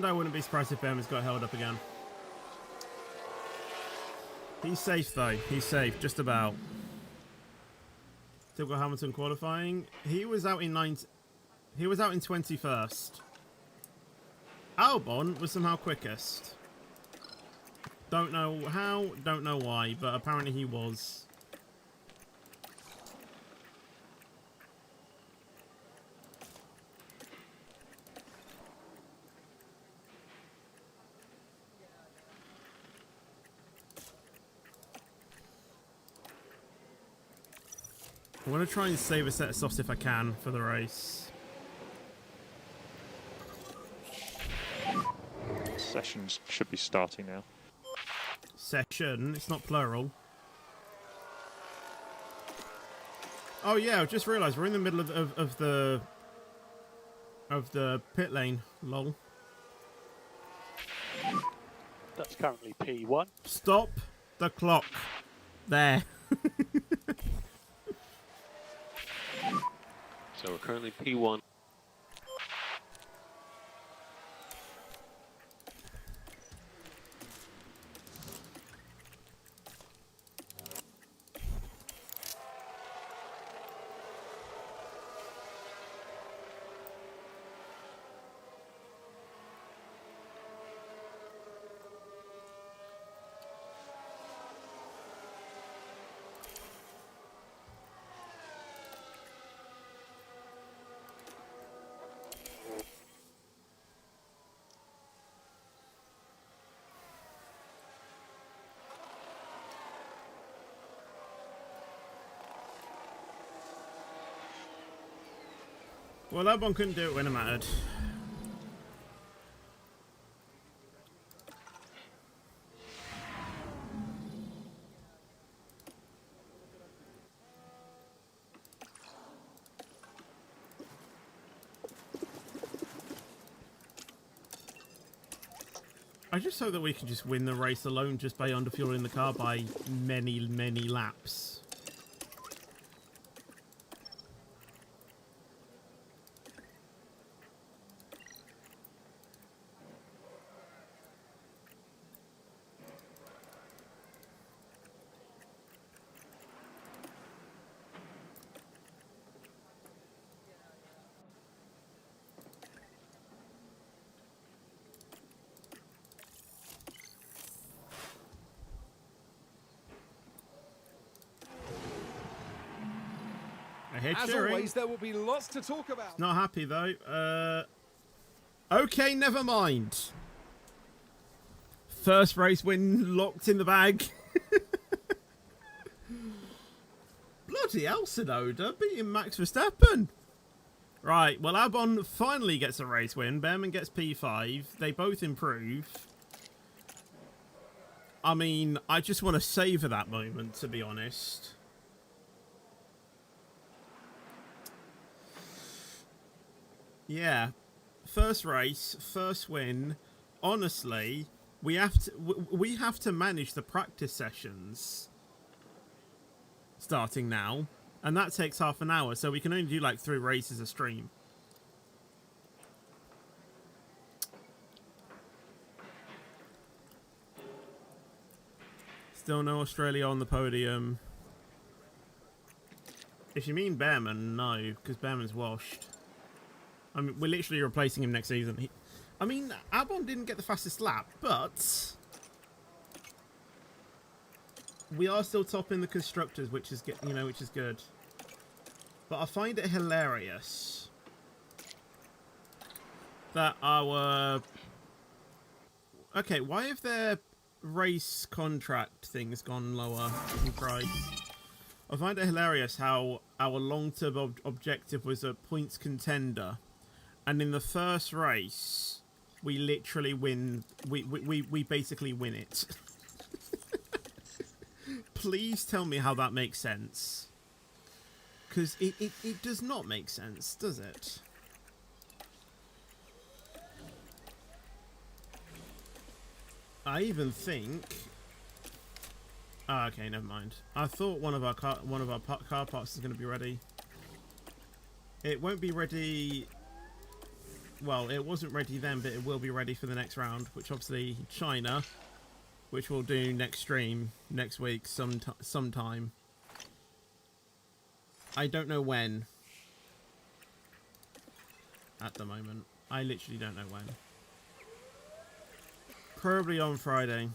And I wouldn't be surprised if Behrman's got held up again. He's safe though. He's safe, just about. Still got Hamilton qualifying. He was out in 21st. Albon was somehow quickest. Don't know how, don't know why, but apparently he was. I want to try and save a set of softs if I can for the race. Sessions should be starting now. Session, it's not plural. Oh yeah, I've just realised we're in the middle of the pit lane. Lol. That's currently P1. Stop the clock. There. So we're currently P1. Well, that one couldn't do it when it mattered. I just hope that we can just win the race alone just by underfueling the car by many, many laps. As always, there will be lots to talk about. Not happy though. Okay, never mind. First race win locked in the bag. Bloody hell, Sonoda beating Max Verstappen. Right, well, Albon finally gets a race win. Behrman gets P5. They both improve. I mean, I just want to savour that moment, to be honest. Yeah, first race, first win. Honestly, we have to manage the practice sessions starting now, and that takes half an hour, so we can only do like 3 races a stream. Still no Australia on the podium. If you mean Behrman, no, because Behrman's washed. I mean, we're literally replacing him next season. I mean, Albon didn't get the fastest lap, but we are still top in the constructors, which is which is good. But I find it hilarious that our why have their race contract things gone lower in price? I find it hilarious how our long-term objective was a points contender. And in the first race, we literally win. We basically win it. Please tell me how that makes sense. Because it does not make sense, does it? I even think... Oh, okay, never mind. I thought one of our car parts is going to be ready. It won't be ready... well, it wasn't ready then, but it will be ready for the next round, which obviously China, which we'll do next stream, next week, sometime. I don't know when. At the moment. I literally don't know when. Probably on Friday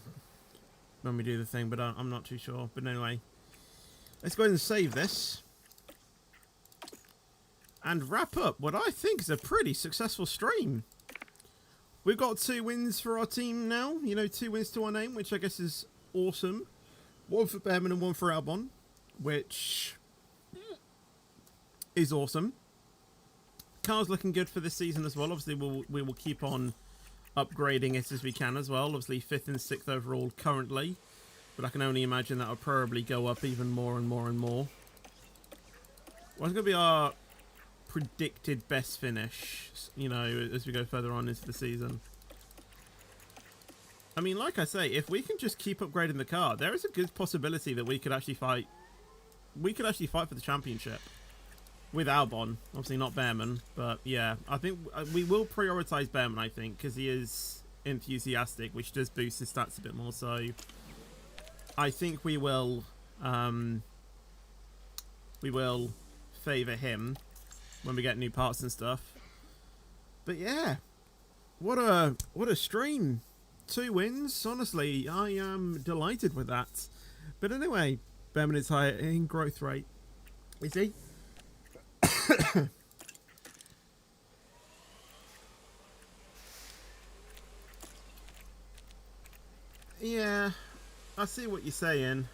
when we do the thing, but I'm not too sure. But anyway, let's go ahead and save this. And wrap up what I think is a pretty successful stream. We've got 2 wins for our team now. You know, 2 wins to our name, which I guess is awesome. 1 for Behrman and 1 for Albon, which is awesome. Car's looking good for this season as well. Obviously, we will keep on upgrading it as we can as well. Obviously, 5th and 6th overall currently. But I can only imagine that will probably go up even more and more and more. What's going to be our predicted best finish, you know, as we go further on into the season? I mean, like I say, if we can just keep upgrading the car, there is a good possibility that we could actually fight. We could actually fight for the championship with Albon. Obviously not Behrman, but yeah, I think we will prioritize Behrman, I think, because he is enthusiastic, which does boost his stats a bit more. So I think we will favor him when we get new parts and stuff. But yeah, what a stream. 2 wins. Honestly, I am delighted with that. But anyway, Behrman is higher in growth rate. Is he? Yeah, I see what you're saying.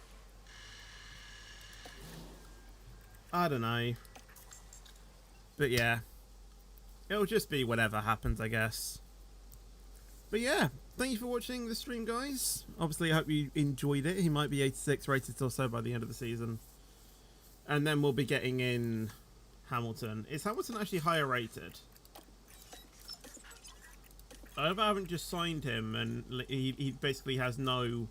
I don't know. But yeah, it'll just be whatever happens, I guess. But yeah, thank you for watching the stream, guys. Obviously, I hope you enjoyed it. He might be 86 rated or so by the end of the season. And then we'll be getting in Hamilton. Is Hamilton actually higher rated? I hope I haven't just signed him and he basically has no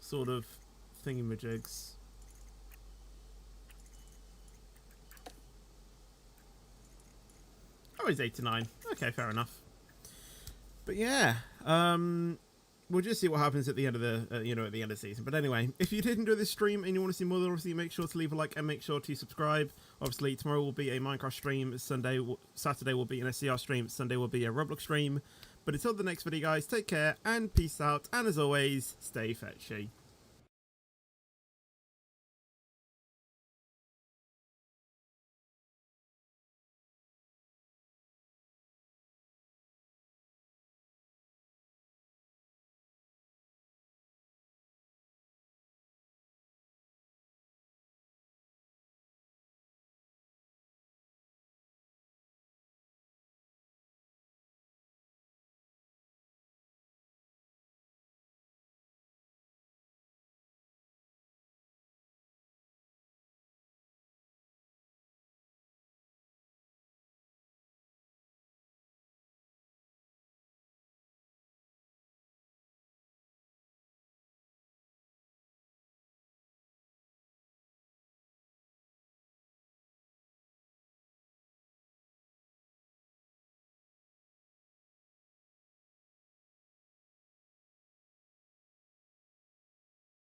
sort of thingamajigs. Oh, he's 89. Okay, fair enough. But yeah, we'll just see what happens at the end of the, at the end of the season. But anyway, if you did enjoy this stream and you want to see more, then obviously make sure to leave a like and make sure to subscribe. Obviously, tomorrow will be a Minecraft stream. Saturday will be an SCR stream. Sunday will be a Roblox stream. But until the next video, guys, take care and peace out. And as always, stay fetchy.